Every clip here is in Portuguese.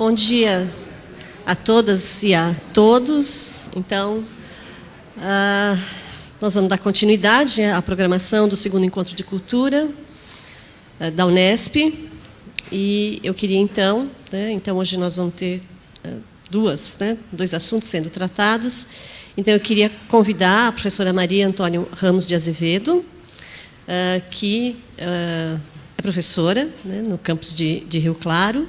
Bom dia a todas e a todos. Então, nós vamos dar continuidade à programação do segundo Encontro de Cultura da Unesp. E eu queria, então, hoje nós vamos ter dois assuntos sendo tratados. Então, eu queria convidar a professora Maria Antônia Ramos de Azevedo, que é professora no campus de Rio Claro,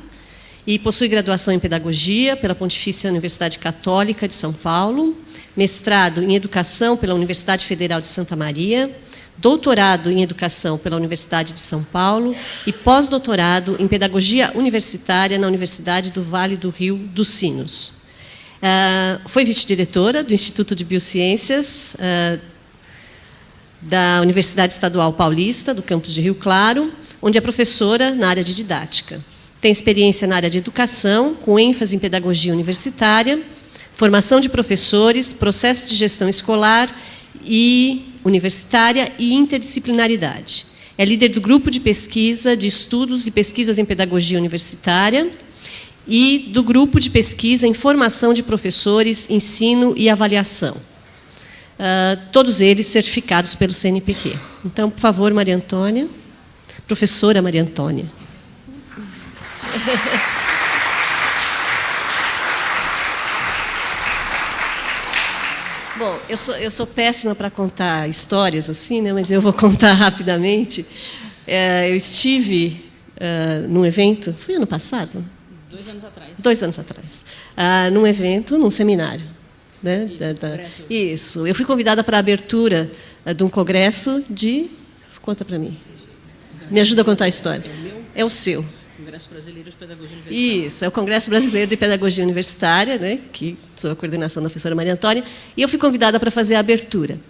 e possui graduação em Pedagogia pela Pontifícia Universidade Católica de São Paulo, mestrado em Educação pela Universidade Federal de Santa Maria, doutorado em Educação pela Universidade de São Paulo e pós-doutorado em Pedagogia Universitária na Universidade do Vale do Rio dos Sinos. Foi vice-diretora do Instituto de Biociências da Universidade Estadual Paulista, do campus de Rio Claro, onde é professora na área de didática. Tem experiência na área de educação, com ênfase em pedagogia universitária, formação de professores, processo de gestão escolar e universitária e interdisciplinaridade. É líder do grupo de pesquisa de estudos e pesquisas em pedagogia universitária e do grupo de pesquisa em formação de professores, ensino e avaliação. Todos eles certificados pelo CNPq. Então, por favor, Maria Antônia. Professora Maria Antônia. Bom, eu sou péssima para contar histórias assim, mas eu vou contar rapidamente. Eu estive num evento, foi ano passado? 2 anos atrás. 2 anos atrás. Num evento, num seminário. Isso. Eu fui convidada para a abertura de um congresso de... Conta para mim. Me ajuda a contar a história. É o meu? É o seu. Congresso Brasileiro de Pedagogia Universitária. Isso, é o Congresso Brasileiro de Pedagogia Universitária, que sob a coordenação da professora Maria Antônia, e eu fui convidada para fazer a abertura.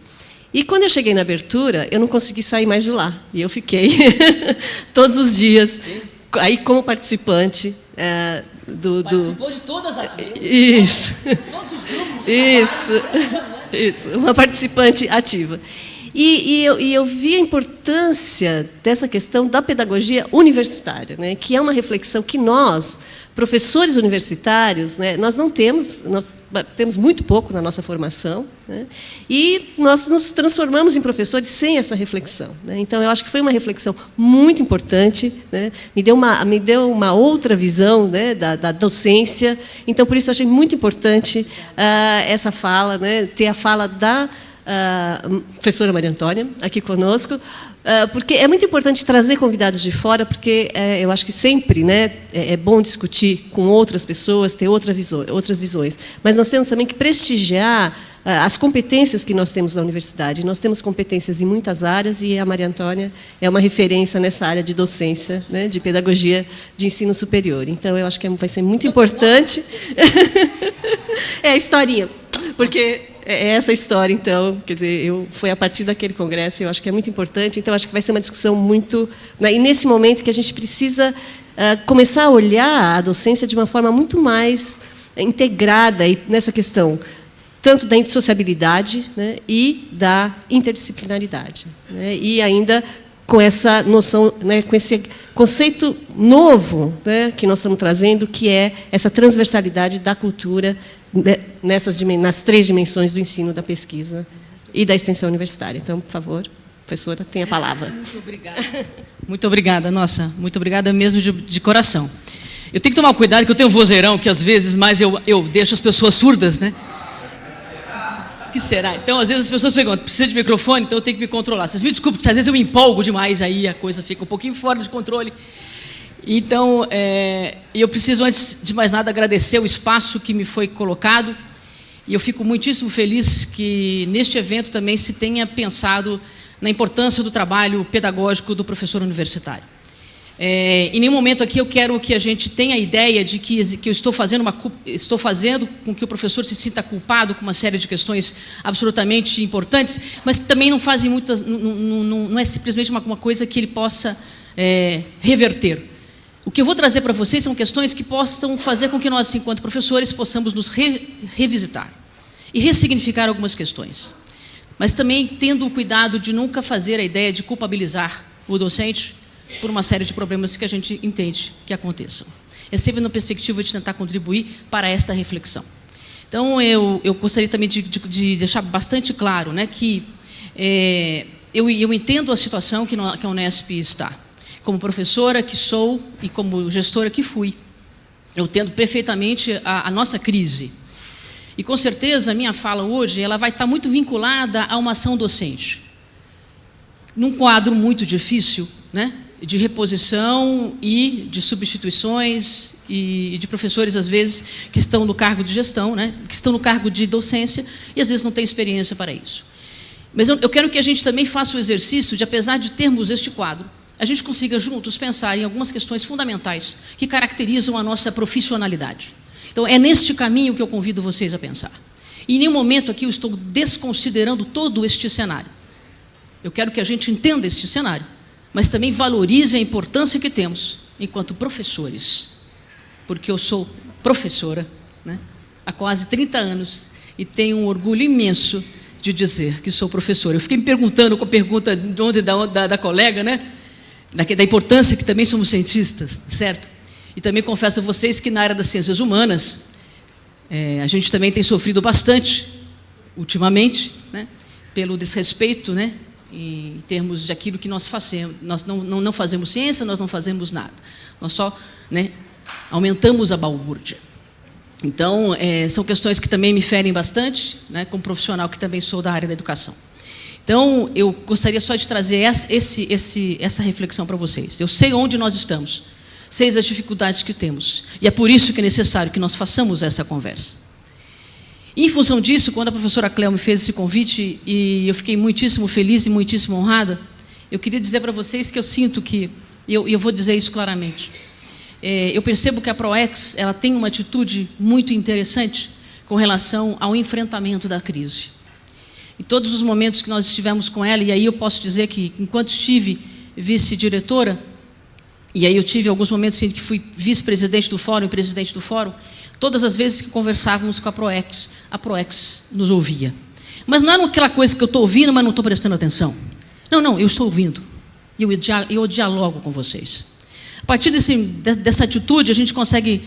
E quando eu cheguei na abertura, eu não consegui sair mais de lá. E eu fiquei todos os dias, aí como participante Participou de todas as vezes? Isso. Todos os grupos? Isso, uma participante ativa. E eu vi a importância dessa questão da pedagogia universitária, que é uma reflexão que nós, professores universitários, nós temos muito pouco na nossa formação, e nós nos transformamos em professores sem essa reflexão. Então, eu acho que foi uma reflexão muito importante, me deu uma outra visão da docência. Então, por isso, eu achei muito importante essa fala, ter a fala da professora Maria Antônia aqui conosco, porque é muito importante trazer convidados de fora, porque eu acho que sempre é bom discutir com outras pessoas, ter outras visões, mas nós temos também que prestigiar as competências que nós temos na universidade. Nós temos competências em muitas áreas e a Maria Antônia é uma referência nessa área de docência, de pedagogia de ensino superior. Então, eu acho que vai ser muito importante. É a historinha, porque... É essa história, então, quer dizer, foi a partir daquele congresso, eu acho que é muito importante, então acho que vai ser uma discussão muito... E nesse momento que a gente precisa começar a olhar a docência de uma forma muito mais integrada e nessa questão, tanto da indissociabilidade e da interdisciplinaridade. E ainda com essa noção, com esse conceito novo que nós estamos trazendo, que é essa transversalidade da cultura nas 3 dimensões do ensino, da pesquisa e da extensão universitária. Então, por favor, professora, tenha a palavra. Muito obrigada. Muito obrigada, nossa, muito obrigada mesmo de coração. Eu tenho que tomar cuidado, que eu tenho um vozeirão que, às vezes, mais eu deixo as pessoas surdas, O que será? Então, às vezes, as pessoas perguntam, precisa de microfone? Então, eu tenho que me controlar. Vocês me desculpem, porque às vezes eu me empolgo demais, aí a coisa fica um pouquinho fora de controle. Então, eu preciso, antes de mais nada, agradecer o espaço que me foi colocado, e eu fico muitíssimo feliz que, neste evento, também se tenha pensado na importância do trabalho pedagógico do professor universitário. Em nenhum momento aqui eu quero que a gente tenha a ideia de que eu estou fazendo com que o professor se sinta culpado com uma série de questões absolutamente importantes, mas que também não fazem não é simplesmente uma coisa que ele possa reverter. O que eu vou trazer para vocês são questões que possam fazer com que nós, enquanto professores, possamos nos revisitar e ressignificar algumas questões. Mas também tendo o cuidado de nunca fazer a ideia de culpabilizar o docente por uma série de problemas que a gente entende que aconteçam. é sempre na perspectiva de tentar contribuir para esta reflexão. Então, eu gostaria também de deixar bastante claro, né, que eu entendo a situação que a Unesp está. Como professora que sou e como gestora que fui, eu entendo perfeitamente a nossa crise. E, com certeza, a minha fala hoje ela vai estar muito vinculada a uma ação docente. Num quadro muito difícil, né, de reposição e de substituições e de professores, às vezes, que estão no cargo de gestão, né, que estão no cargo de docência e, às vezes, não têm experiência para isso. Mas eu quero que a gente também faça o exercício de, apesar de termos este quadro, a gente consiga juntos pensar em algumas questões fundamentais que caracterizam a nossa profissionalidade. Então, é neste caminho que eu convido vocês a pensar. E em nenhum momento aqui eu estou desconsiderando todo este cenário. Eu quero que a gente entenda este cenário, mas também valorize a importância que temos enquanto professores. Porque eu sou professora, né, há quase 30 anos e tenho um orgulho imenso de dizer que sou professora. Eu fiquei me perguntando com a pergunta de ontem da colega, né, da importância que também somos cientistas, certo? E também confesso a vocês que na área das ciências humanas, a gente também tem sofrido bastante, ultimamente, né, pelo desrespeito, né, em termos de aquilo que nós fazemos. Nós não fazemos ciência, nós não fazemos nada. Nós só, né, aumentamos a balbúrdia. Então, são questões que também me ferem bastante, né, como profissional que também sou da área da educação. Então, eu gostaria só de trazer essa reflexão para vocês. Eu sei onde nós estamos, sei as dificuldades que temos, e é por isso que é necessário que nós façamos essa conversa. E, em função disso, quando a professora Cléo me fez esse convite, e eu fiquei muitíssimo feliz e muitíssimo honrada, eu queria dizer para vocês que eu sinto que, e eu vou dizer isso claramente, eu percebo que a ProEx ela tem uma atitude muito interessante com relação ao enfrentamento da crise. Em todos os momentos que nós estivemos com ela, e aí eu posso dizer que, enquanto estive vice-diretora, e aí eu tive alguns momentos em que fui vice-presidente do fórum e presidente do fórum, todas as vezes que conversávamos com a ProEx nos ouvia. Mas não era aquela coisa que eu estou ouvindo, mas não estou prestando atenção. Não, eu estou ouvindo. E eu dialogo com vocês. A partir dessa atitude, a gente consegue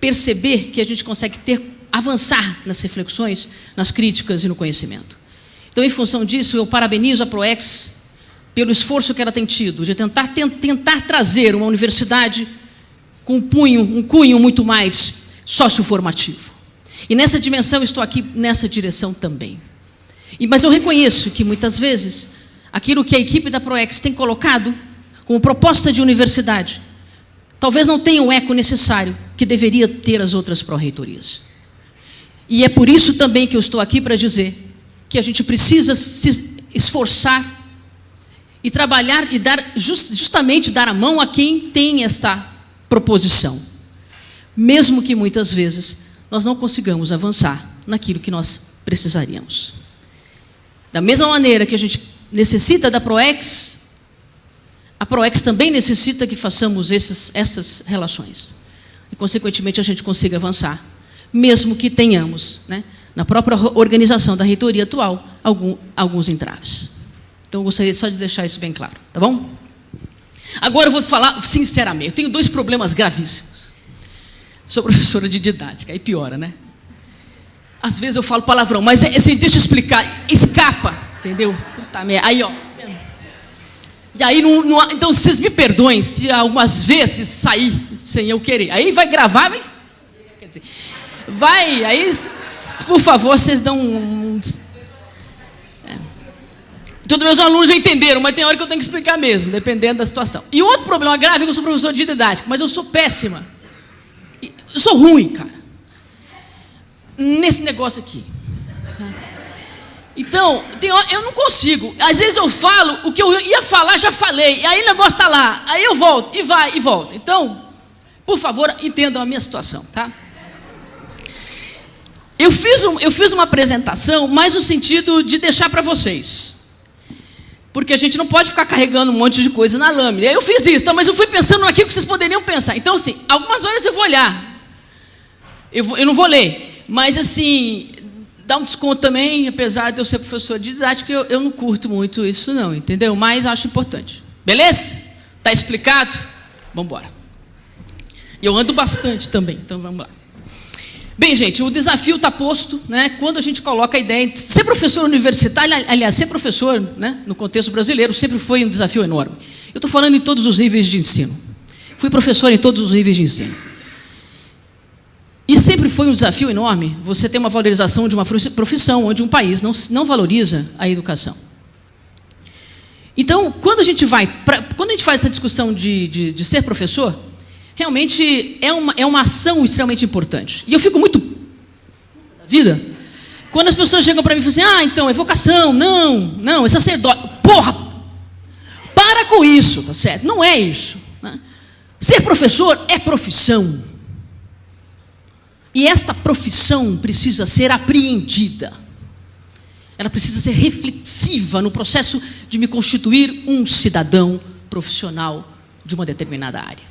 perceber que a gente consegue avançar nas reflexões, nas críticas e no conhecimento. Então, em função disso, eu parabenizo a ProEx pelo esforço que ela tem tido de tentar trazer uma universidade com um cunho muito mais socioformativo. E nessa dimensão, estou aqui nessa direção também. Mas eu reconheço que, muitas vezes, aquilo que a equipe da ProEx tem colocado como proposta de universidade, talvez não tenha o eco necessário que deveria ter as outras pró-reitorias. E é por isso também que eu estou aqui para dizer que a gente precisa se esforçar e trabalhar e justamente dar a mão a quem tem esta proposição. Mesmo que muitas vezes nós não consigamos avançar naquilo que nós precisaríamos. Da mesma maneira que a gente necessita da ProEx, a ProEx também necessita que façamos essas relações. E, consequentemente, a gente consiga avançar, mesmo que tenhamos, né, na própria organização da reitoria atual, alguns entraves. Então, eu gostaria só de deixar isso bem claro, tá bom? Agora eu vou falar sinceramente. Eu tenho 2 problemas gravíssimos. Sou professora de didática, aí piora, né? Às vezes eu falo palavrão, mas assim, deixa eu explicar. Escapa, entendeu? Puta merda. Aí, ó. E aí, então, vocês me perdoem se algumas vezes sair sem eu querer. Aí vai gravar, quer dizer, vai, aí, por favor, vocês dão Todos meus alunos já entenderam, mas tem hora que eu tenho que explicar mesmo, dependendo da situação. E outro problema grave é que eu sou professor de didática, mas eu sou péssima. Eu sou ruim, cara, nesse negócio aqui. Então, eu não consigo. Às vezes eu falo o que eu ia falar, já falei. E aí o negócio está lá. Aí eu volto, e vai, e volta. Então, por favor, entendam a minha situação, tá? Eu fiz uma apresentação, mais no sentido de deixar para vocês. Porque a gente não pode ficar carregando um monte de coisa na lâmina. Eu fiz isso, tá? Mas eu fui pensando naquilo que vocês poderiam pensar. Então, assim, algumas horas eu vou olhar. Eu não vou ler. Mas, assim, dá um desconto também, apesar de eu ser professor de didática, eu não curto muito isso, não, entendeu? Mas acho importante. Beleza? Está explicado? Vamos embora. Eu ando bastante também, então vamos lá. Bem, gente, o desafio está posto, né, quando a gente coloca a ideia de ser professor universitário, aliás, ser professor, né, no contexto brasileiro, sempre foi um desafio enorme. Eu estou falando em todos os níveis de ensino. Fui professor em todos os níveis de ensino. E sempre foi um desafio enorme você ter uma valorização de uma profissão onde um país não valoriza a educação. Então, quando a gente faz essa discussão de ser professor, realmente é uma ação extremamente importante. E eu fico muito da vida quando as pessoas chegam para mim e falam assim, então, é vocação, não, é sacerdote. Porra, para com isso, tá certo? Não é isso, né? Ser professor é profissão. E esta profissão precisa ser apreendida. Ela precisa ser reflexiva no processo de me constituir um cidadão profissional de uma determinada área.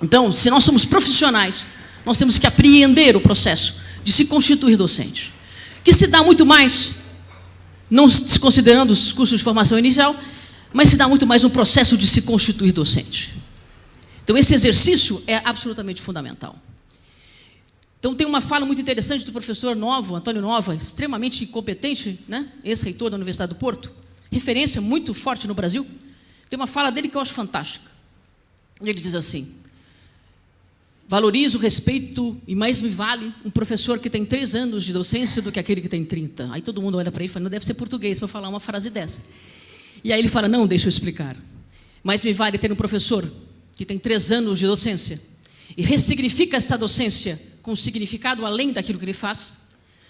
Então, se nós somos profissionais, nós temos que apreender o processo de se constituir docente, que se dá muito mais, não desconsiderando os cursos de formação inicial, mas se dá muito mais no processo de se constituir docente. Então, esse exercício é absolutamente fundamental. Então, tem uma fala muito interessante do professor Novo, Antônio Nova, extremamente competente, né? Ex-reitor da Universidade do Porto, referência muito forte no Brasil. Tem uma fala dele que eu acho fantástica. Ele diz assim, valorizo, respeito e mais me vale um professor que tem 3 anos de docência do que aquele que tem 30. Aí todo mundo olha para ele e fala, não deve ser português para falar uma frase dessa. E aí ele fala, não, deixa eu explicar. Mais me vale ter um professor que tem 3 anos de docência e ressignifica esta docência com significado além daquilo que ele faz,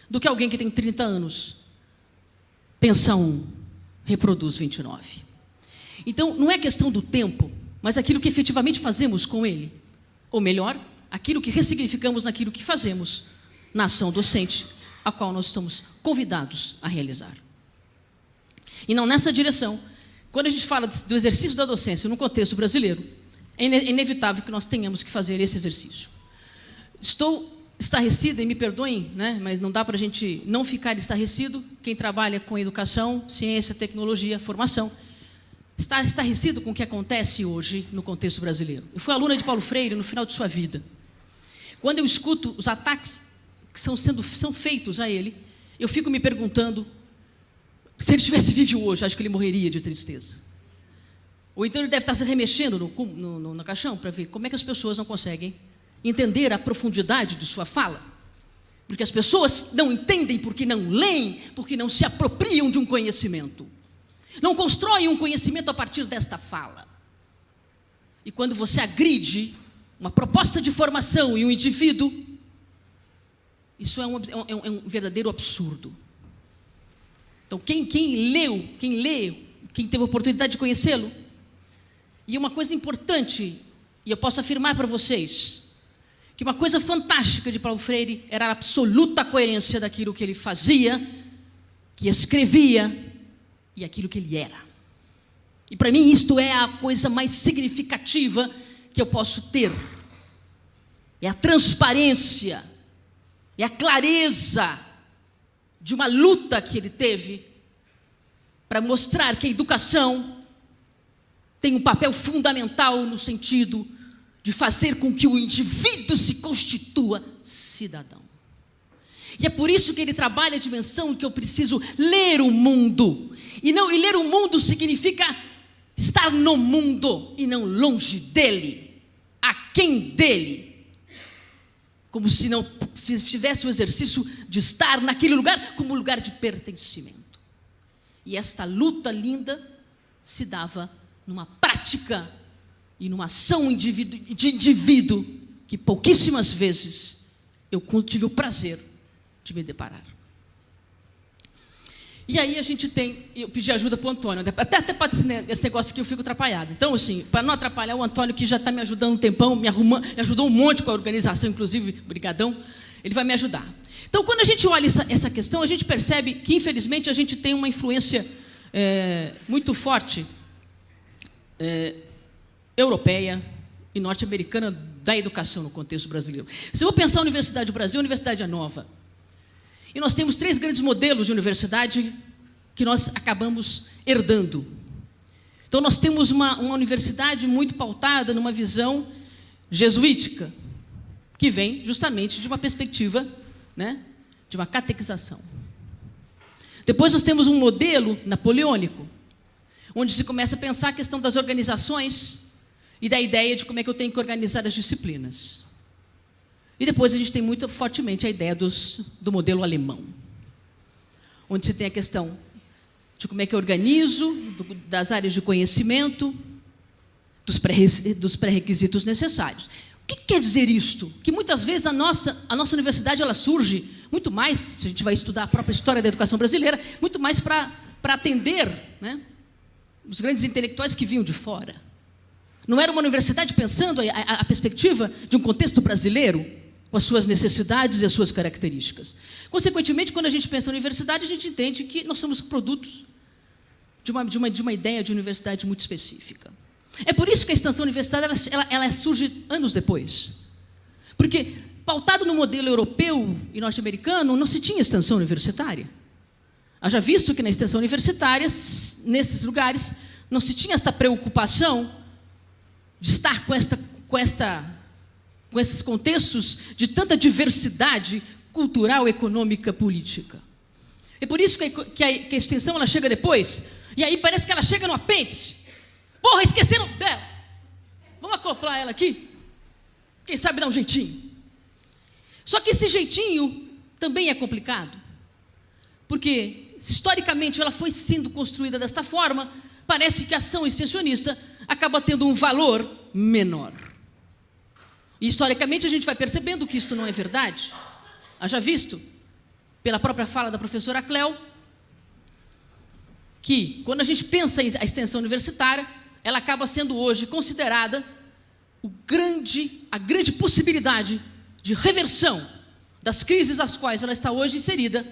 do que alguém que tem 30 anos. Pensa 1, reproduz 29. Então, não é questão do tempo, mas aquilo que efetivamente fazemos com ele. Ou melhor, aquilo que ressignificamos naquilo que fazemos na ação docente, a qual nós estamos convidados a realizar. E não nessa direção, quando a gente fala do exercício da docência no contexto brasileiro, é inevitável que nós tenhamos que fazer esse exercício. Estou estarrecida, e me perdoem, né, mas não dá para a gente não ficar estarrecido. Quem trabalha com educação, ciência, tecnologia, formação, está estarrecido com o que acontece hoje no contexto brasileiro. Eu fui aluna de Paulo Freire no final de sua vida. Quando eu escuto os ataques que são feitos a ele, eu fico me perguntando, se ele estivesse vivo hoje, acho que ele morreria de tristeza. Ou então ele deve estar se remexendo no caixão para ver como é que as pessoas não conseguem entender a profundidade de sua fala. Porque as pessoas não entendem porque não leem, porque não se apropriam de um conhecimento. Não constroem um conhecimento a partir desta fala. E quando você agride uma proposta de formação em um indivíduo, isso é um verdadeiro absurdo. Então, quem teve a oportunidade de conhecê-lo, e uma coisa importante, e eu posso afirmar para vocês, que uma coisa fantástica de Paulo Freire era a absoluta coerência daquilo que ele fazia, que escrevia e aquilo que ele era. E para mim isto é a coisa mais significativa que eu posso ter. É a transparência, é a clareza de uma luta que ele teve para mostrar que a educação tem um papel fundamental no sentido de fazer com que o indivíduo se constitua cidadão. E é por isso que ele trabalha a dimensão que eu preciso ler o mundo. E ler o mundo significa estar no mundo e não longe dele, aquém dele. Como se não tivesse o exercício de estar naquele lugar como lugar de pertencimento. E esta luta linda se dava numa prática e numa ação de indivíduo que pouquíssimas vezes eu tive o prazer de me deparar. E aí eu pedi ajuda para o Antônio, até para esse negócio aqui eu fico atrapalhado. Então, assim, para não atrapalhar o Antônio, que já está me ajudando um tempão, me ajudou um monte com a organização, inclusive, brigadão, ele vai me ajudar. Então, quando a gente olha essa questão, a gente percebe que, infelizmente, a gente tem uma influência muito forte europeia e norte-americana da educação no contexto brasileiro. Se eu vou pensar a Universidade do Brasil, a universidade é nova. E nós temos 3 grandes modelos de universidade que nós acabamos herdando. Então, nós temos uma universidade muito pautada numa visão jesuítica, que vem justamente de uma perspectiva, né, de uma catequização. Depois nós temos um modelo napoleônico, onde se começa a pensar a questão das organizações e da ideia de como é que eu tenho que organizar as disciplinas. E depois a gente tem muito fortemente a ideia do modelo alemão, onde se tem a questão de como é que eu organizo, das áreas de conhecimento, dos pré-requisitos necessários. O que quer dizer isto? Que muitas vezes a nossa universidade ela surge muito mais, se a gente vai estudar a própria história da educação brasileira, muito mais para atender, né, os grandes intelectuais que vinham de fora. Não era uma universidade pensando a perspectiva de um contexto brasileiro, com as suas necessidades e as suas características. Consequentemente, quando a gente pensa na universidade, a gente entende que nós somos produtos de uma ideia de universidade muito específica. É por isso que a extensão universitária ela surge anos depois. Porque, pautado no modelo europeu e norte-americano, não se tinha extensão universitária. Haja visto que na extensão universitária, nesses lugares, não se tinha esta preocupação de estar com esses contextos de tanta diversidade cultural, econômica, política. É por isso que a extensão ela chega depois, e aí parece que ela chega no apêndice. Porra, esqueceram dela. Vamos acoplar ela aqui? Quem sabe dar um jeitinho. Só que esse jeitinho também é complicado, porque se historicamente ela foi sendo construída desta forma, parece que a ação extensionista acaba tendo um valor menor. E historicamente a gente vai percebendo que isto não é verdade. Haja visto, pela própria fala da professora Cléo, que quando a gente pensa em a extensão universitária, ela acaba sendo hoje considerada a grande possibilidade de reversão das crises às quais ela está hoje inserida,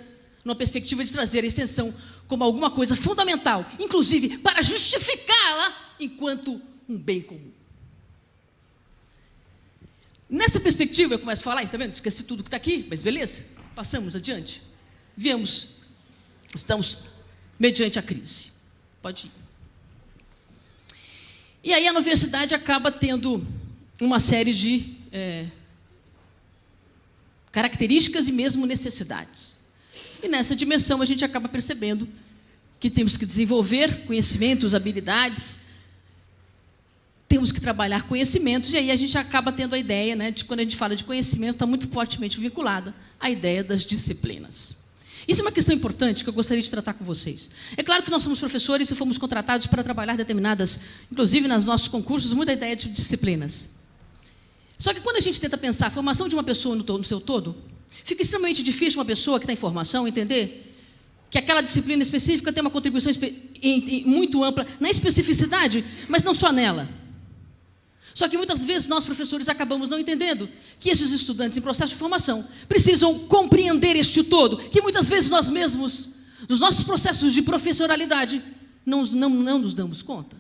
numa perspectiva de trazer a extensão como alguma coisa fundamental, inclusive para justificá-la enquanto um bem comum. Nessa perspectiva, eu começo a falar, está vendo? Esqueci tudo que está aqui, mas beleza, passamos adiante. Estamos mediante a crise. Pode ir. E aí a universidade acaba tendo uma série de características e mesmo necessidades. E nessa dimensão a gente acaba percebendo que temos que desenvolver conhecimentos, habilidades, temos que trabalhar conhecimentos, e aí a gente acaba tendo a ideia, né, de quando a gente fala de conhecimento, está muito fortemente vinculada à ideia das disciplinas. Isso é uma questão importante que eu gostaria de tratar com vocês. É claro que nós somos professores e fomos contratados para trabalhar determinadas, inclusive nos nossos concursos, muita ideia de disciplinas. Só que quando a gente tenta pensar a formação de uma pessoa no seu todo, fica extremamente difícil uma pessoa que está em formação entender que aquela disciplina específica tem uma contribuição muito ampla na especificidade, mas não só nela. Só que muitas vezes nós, professores, acabamos não entendendo que esses estudantes em processo de formação precisam compreender este todo, que muitas vezes nós mesmos, nos nossos processos de professoralidade, não nos damos conta.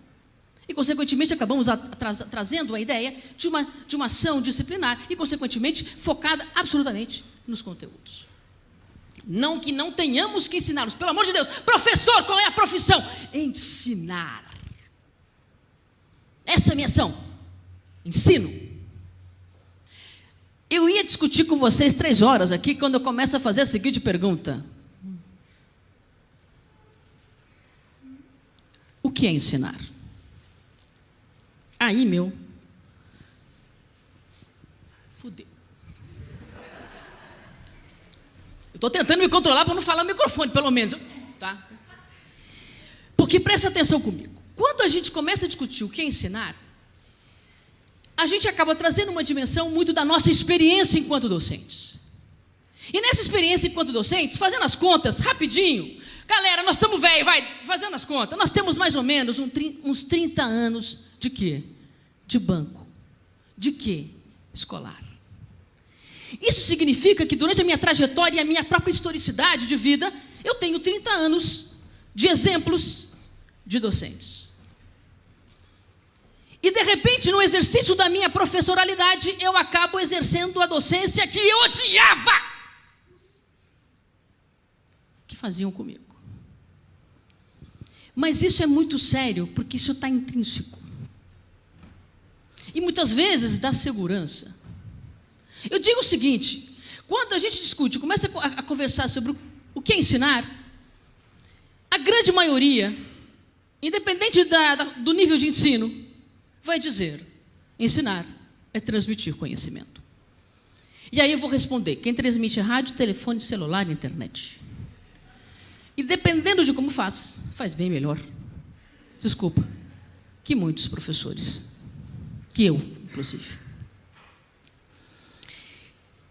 E, consequentemente, acabamos trazendo a ideia de uma ação disciplinar e, consequentemente, focada absolutamente nos conteúdos. Não que não tenhamos que ensiná-los, pelo amor de Deus. Professor, qual é a profissão? Ensinar. Essa é a minha ação. Ensino. Eu ia discutir com vocês 3 horas aqui, quando eu começo a fazer a seguinte pergunta. O que é ensinar? Aí, fudeu. Eu estou tentando me controlar para não falar no microfone, pelo menos. Tá? Porque presta atenção comigo. Quando a gente começa a discutir o que é ensinar, a gente acaba trazendo uma dimensão muito da nossa experiência enquanto docentes. E nessa experiência enquanto docentes, fazendo as contas, rapidinho, galera, nós estamos velhos, vai, fazendo as contas, nós temos mais ou menos uns 30 anos de quê? De banco. De quê? Escolar. Isso significa que durante a minha trajetória e a minha própria historicidade de vida, eu tenho 30 anos de exemplos de docentes. E, de repente, no exercício da minha professoralidade, eu acabo exercendo a docência que eu odiava, que faziam comigo. Mas isso é muito sério, porque isso está intrínseco. e muitas vezes da segurança. Eu digo o seguinte, quando a gente discute, começa a conversar sobre o que é ensinar, a grande maioria, independente do nível de ensino, vai dizer, ensinar é transmitir conhecimento. E aí eu vou responder, quem transmite é rádio, telefone, celular e internet. E dependendo de como faz bem melhor. Desculpa, que muitos professores, que eu, inclusive.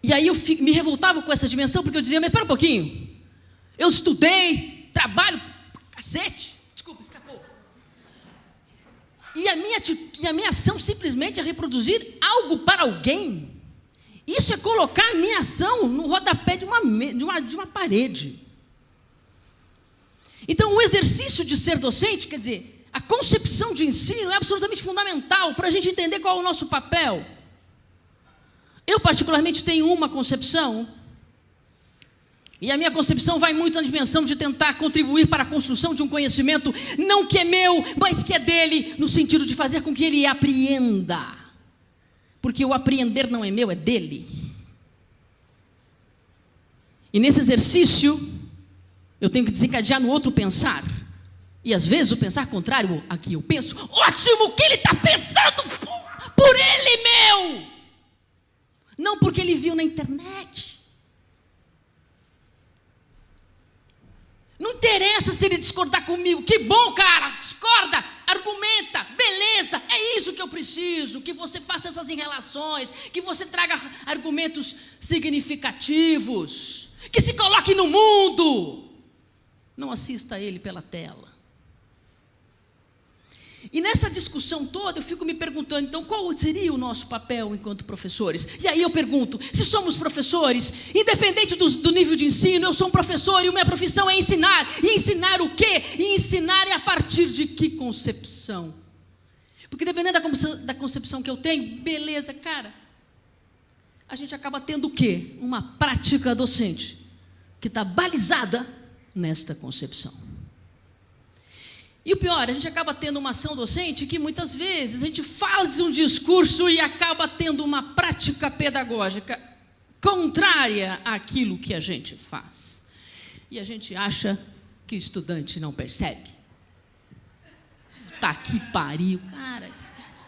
E aí eu me revoltava com essa dimensão, porque eu dizia, mas espera um pouquinho, eu estudei, trabalho, cacete, desculpa, escapou. E a minha ação simplesmente é reproduzir algo para alguém. Isso é colocar a minha ação no rodapé de uma parede. Então, o exercício de ser docente, quer dizer, a concepção de ensino é absolutamente fundamental para a gente entender qual é o nosso papel. Eu, particularmente, tenho uma concepção, e a minha concepção vai muito na dimensão de tentar contribuir para a construção de um conhecimento, não que é meu, mas que é dele, no sentido de fazer com que ele apreenda. Porque o apreender não é meu, é dele. E nesse exercício, eu tenho que desencadear no outro pensar. E às vezes o pensar contrário, aqui eu penso, ótimo, o que ele está pensando? Por ele, meu! Não porque ele viu na internet. Não interessa se ele discordar comigo. Que bom, cara, discorda, argumenta, beleza, é isso que eu preciso. Que você faça essas relações, que você traga argumentos significativos, que se coloque no mundo. Não assista a ele pela tela. E nessa discussão toda eu fico me perguntando, então qual seria o nosso papel enquanto professores? E aí eu pergunto, se somos professores, independente do nível de ensino, eu sou um professor e a minha profissão é ensinar. E ensinar o quê? E ensinar é a partir de que concepção? Porque dependendo da concepção que eu tenho, beleza, cara, a gente acaba tendo o quê? Uma prática docente que está balizada nesta concepção. E o pior, a gente acaba tendo uma ação docente que muitas vezes a gente faz um discurso e acaba tendo uma prática pedagógica contrária àquilo que a gente faz. E a gente acha que o estudante não percebe. Tá que pariu, cara. Esquece.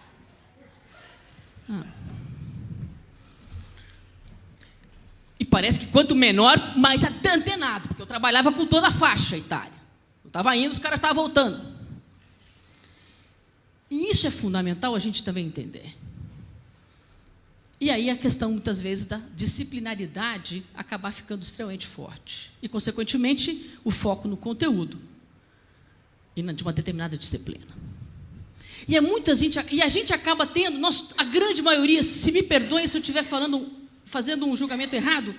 E parece que quanto menor, mais antenado, porque eu trabalhava com toda a faixa etária. Eu estava indo, os caras estavam voltando. E isso é fundamental a gente também entender. E aí a questão, muitas vezes, da disciplinaridade acabar ficando extremamente forte. E, consequentemente, o foco no conteúdo e de uma determinada disciplina. E a gente acaba tendo, a grande maioria, se me perdoem se eu estiver fazendo um julgamento errado,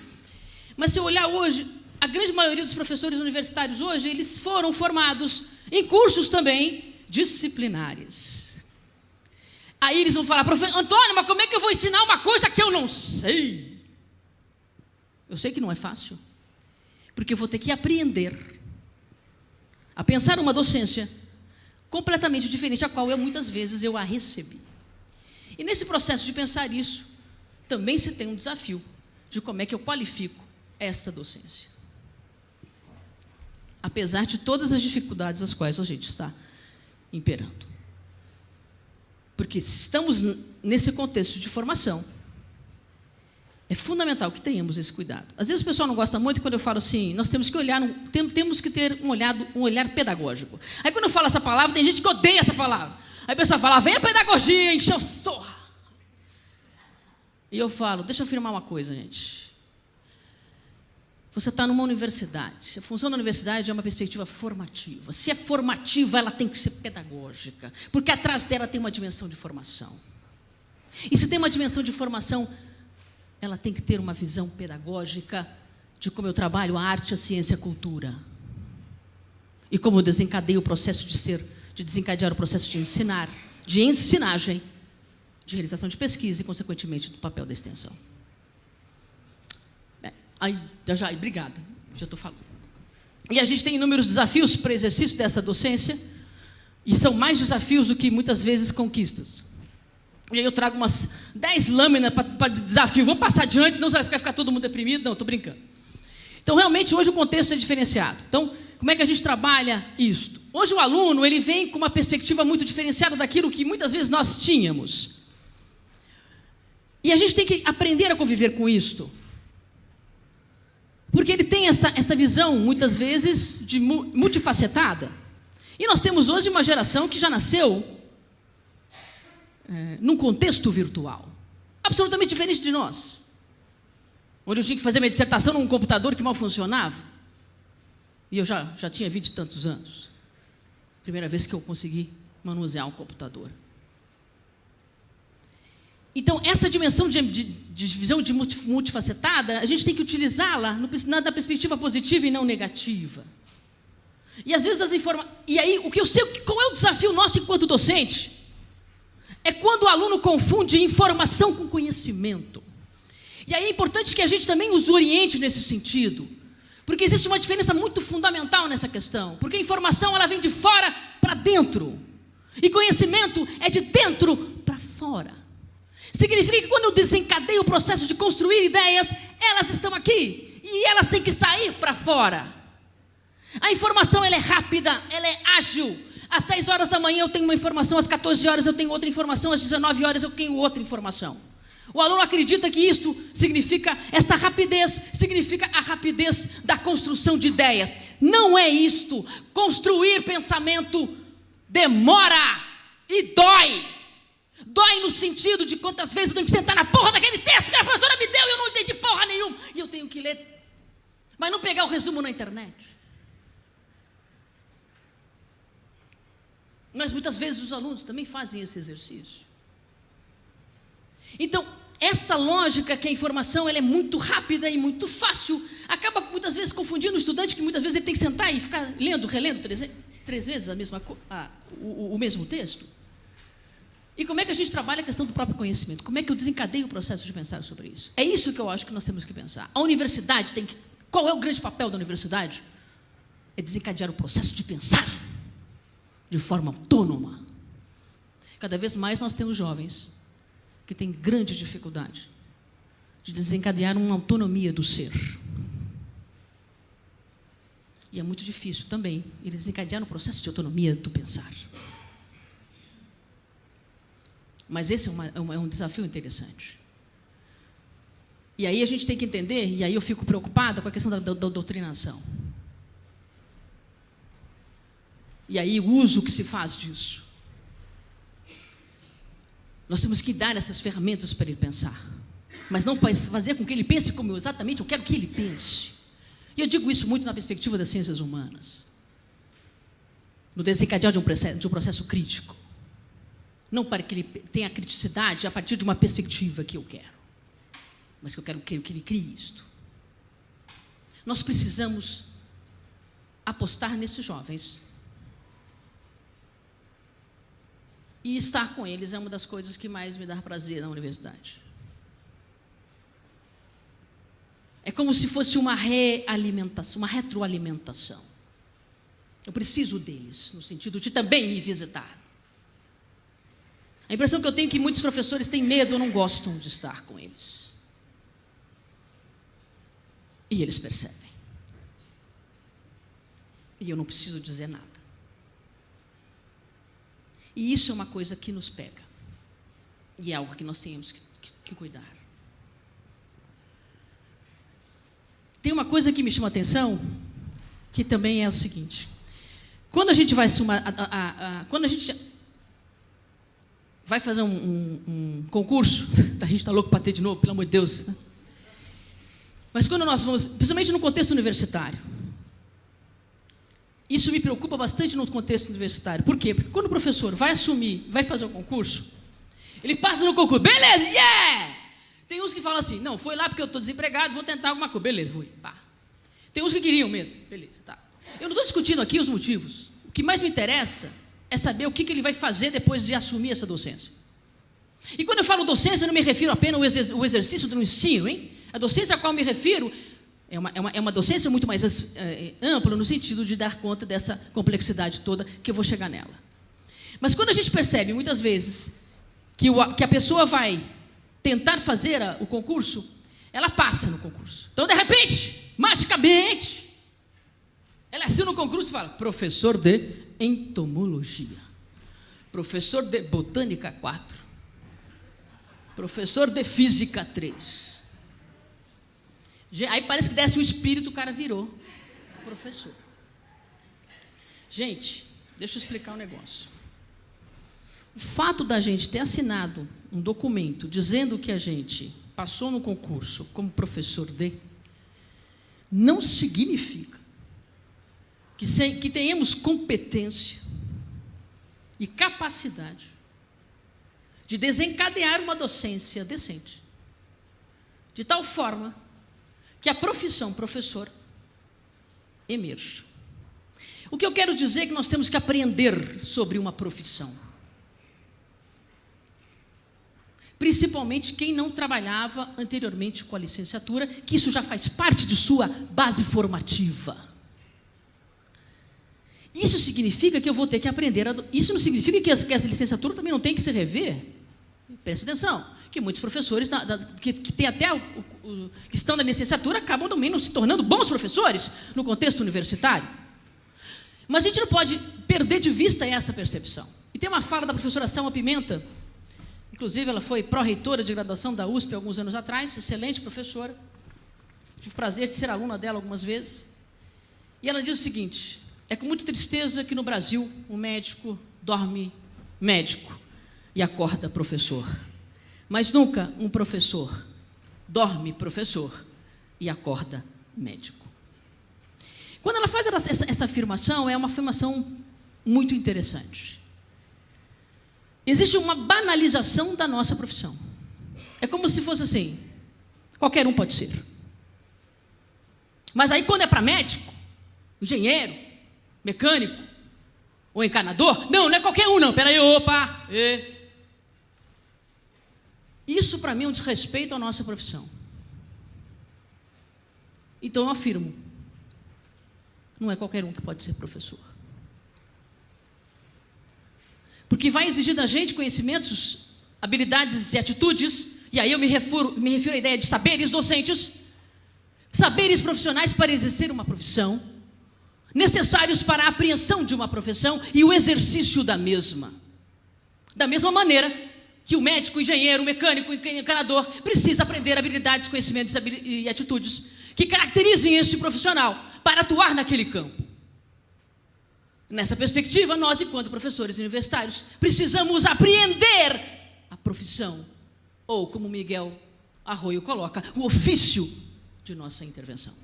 mas se eu olhar hoje, a grande maioria dos professores universitários hoje, eles foram formados em cursos também disciplinares. Aí eles vão falar, Antônio, mas como é que eu vou ensinar uma coisa que eu não sei? Eu sei que não é fácil, porque eu vou ter que aprender a pensar uma docência completamente diferente, a qual muitas vezes eu a recebi. E nesse processo de pensar isso, também se tem um desafio de como é que eu qualifico essa docência. Apesar de todas as dificuldades às quais a gente está imperando. Porque se estamos nesse contexto de formação, é fundamental que tenhamos esse cuidado. Às vezes o pessoal não gosta muito quando eu falo assim, nós temos que olhar, temos que ter um olhar pedagógico. Aí quando eu falo essa palavra, tem gente que odeia essa palavra. Aí o pessoal fala, vem a pedagogia, encheu sorra. E eu falo, deixa eu afirmar uma coisa, gente. Você está numa universidade. A função da universidade é uma perspectiva formativa. Se é formativa, ela tem que ser pedagógica, porque atrás dela tem uma dimensão de formação. E se tem uma dimensão de formação, ela tem que ter uma visão pedagógica de como eu trabalho a arte, a ciência e a cultura. E como eu desencadeio o processo de desencadear o processo de ensinar, de ensinagem, de realização de pesquisa e, consequentemente, do papel da extensão. Obrigada, já estou falando. E a gente tem inúmeros desafios para o exercício dessa docência, e são mais desafios do que, muitas vezes, conquistas. E aí eu trago umas 10 lâminas para desafio. Vamos passar adiante, senão vai ficar todo mundo deprimido. Não, estou brincando. Então, realmente, hoje o contexto é diferenciado. Então, como é que a gente trabalha isto? Hoje o aluno ele vem com uma perspectiva muito diferenciada daquilo que muitas vezes nós tínhamos. E a gente tem que aprender a conviver com isto. Porque ele tem essa visão, muitas vezes, de multifacetada. E nós temos hoje uma geração que já nasceu num contexto virtual. Absolutamente diferente de nós. Onde eu tinha que fazer minha dissertação num computador que mal funcionava. E eu já tinha 20 e tantos anos. Primeira vez que eu consegui manusear um computador. Então, essa dimensão de visão de multifacetada, a gente tem que utilizá-la na perspectiva positiva e não negativa. E às vezes E aí, o que eu sei, qual é o desafio nosso enquanto docente? É quando o aluno confunde informação com conhecimento. E aí é importante que a gente também os oriente nesse sentido. Porque existe uma diferença muito fundamental nessa questão. Porque a informação ela vem de fora para dentro. E conhecimento é de dentro para fora. Significa que quando eu desencadeio o processo de construir ideias, elas estão aqui. E elas têm que sair para fora. A informação ela é rápida, ela é ágil. Às 10 horas da manhã eu tenho uma informação, às 14 horas eu tenho outra informação, às 19 horas eu tenho outra informação. O aluno acredita que isto significa, esta rapidez, significa a rapidez da construção de ideias. Não é isto. Construir pensamento demora e dói. Dói no sentido de quantas vezes eu tenho que sentar na porra daquele texto que a professora me deu e eu não entendi porra nenhuma. E eu tenho que ler, mas não pegar o resumo na internet. Mas muitas vezes os alunos também fazem esse exercício. Então, esta lógica que a informação ela é muito rápida e muito fácil, acaba muitas vezes confundindo o estudante, que muitas vezes ele tem que sentar e ficar lendo, relendo três vezes o mesmo texto. E como é que a gente trabalha a questão do próprio conhecimento? Como é que eu desencadeio o processo de pensar sobre isso? É isso que eu acho que nós temos que pensar. A universidade tem que... Qual é o grande papel da universidade? É desencadear o processo de pensar de forma autônoma. Cada vez mais nós temos jovens que têm grande dificuldade de desencadear uma autonomia do ser. E é muito difícil também ele desencadear um processo de autonomia do pensar. Mas esse é um desafio interessante. E aí a gente tem que entender, e aí eu fico preocupada com a questão da doutrinação. E aí o uso que se faz disso. Nós temos que dar essas ferramentas para ele pensar. Mas não fazer com que ele pense como exatamente eu quero que ele pense. E eu digo isso muito na perspectiva das ciências humanas. No desencadear de um processo crítico. Não para que ele tenha criticidade a partir de uma perspectiva que eu quero. Mas que eu quero que ele crie isto. Nós precisamos apostar nesses jovens. E estar com eles é uma das coisas que mais me dá prazer na universidade. É como se fosse uma realimentação, uma retroalimentação. Eu preciso deles, no sentido de também me visitar. A impressão que eu tenho é que muitos professores têm medo ou não gostam de estar com eles. E eles percebem. E eu não preciso dizer nada. E isso é uma coisa que nos pega. E é algo que nós temos que cuidar. Tem uma coisa que me chama a atenção, que também é o seguinte. Quando a gente vai quando a gente vai fazer um concurso, a gente está louco para ter de novo, pelo amor de Deus. Mas quando nós vamos, principalmente no contexto universitário, isso me preocupa bastante no contexto universitário. Por quê? Porque quando o professor vai fazer o concurso, ele passa no concurso, beleza, yeah! Tem uns que falam assim, não, foi lá porque eu estou desempregado, vou tentar alguma coisa, beleza, vou ir, pá. Tem uns que queriam mesmo, beleza, tá. Eu não estou discutindo aqui os motivos. O que mais me interessa é saber o que ele vai fazer depois de assumir essa docência. E quando eu falo docência, eu não me refiro apenas ao exercício do ensino, hein? A docência a qual eu me refiro é uma docência muito mais ampla, no sentido de dar conta dessa complexidade toda, que eu vou chegar nela. Mas quando a gente percebe, muitas vezes, que a pessoa vai tentar fazer o concurso, ela passa no concurso. Então, de repente, magicamente, ela assina o concurso e fala: professor de entomologia, professor de botânica 4, professor de física 3. Aí parece que desce o espírito, o cara virou professor. Gente, deixa eu explicar um negócio. O fato da gente ter assinado um documento dizendo que a gente passou no concurso como professor de, não significa que tenhamos competência e capacidade de desencadear uma docência decente, de tal forma que a profissão professor emerja. O que eu quero dizer é que nós temos que aprender sobre uma profissão. Principalmente quem não trabalhava anteriormente com a licenciatura, que isso já faz parte de sua base formativa. Isso significa que eu vou ter que aprender isso não significa que essa licenciatura também não tem que se rever. Preste atenção, que muitos professores que tem até que estão na licenciatura acabam também não se tornando bons professores no contexto universitário. Mas a gente não pode perder de vista essa percepção. E tem uma fala da professora Selma Pimenta, inclusive ela foi pró-reitora de graduação da USP alguns anos atrás, excelente professora, tive o prazer de ser aluna dela algumas vezes, e ela diz o seguinte: é com muita tristeza que no Brasil um médico dorme médico e acorda professor, mas nunca um professor dorme professor e acorda médico. Quando ela faz essa afirmação, é uma afirmação muito interessante. Existe uma banalização da nossa profissão. É como se fosse assim: qualquer um pode ser. Mas aí quando é para médico, engenheiro, mecânico ou encanador, não é qualquer um não, peraí, opa, Isso para mim é um desrespeito à nossa profissão. Então eu afirmo: não é qualquer um que pode ser professor. Porque vai exigir da gente conhecimentos, habilidades e atitudes, e aí eu me refiro à ideia de saberes docentes, saberes profissionais para exercer uma profissão, necessários para a apreensão de uma profissão e o exercício da mesma. Da mesma maneira que o médico, o engenheiro, o mecânico, o encanador precisa aprender habilidades, conhecimentos e atitudes que caracterizem este profissional para atuar naquele campo. Nessa perspectiva, nós, enquanto professores universitários, precisamos apreender a profissão, ou, como Miguel Arroyo coloca, o ofício de nossa intervenção.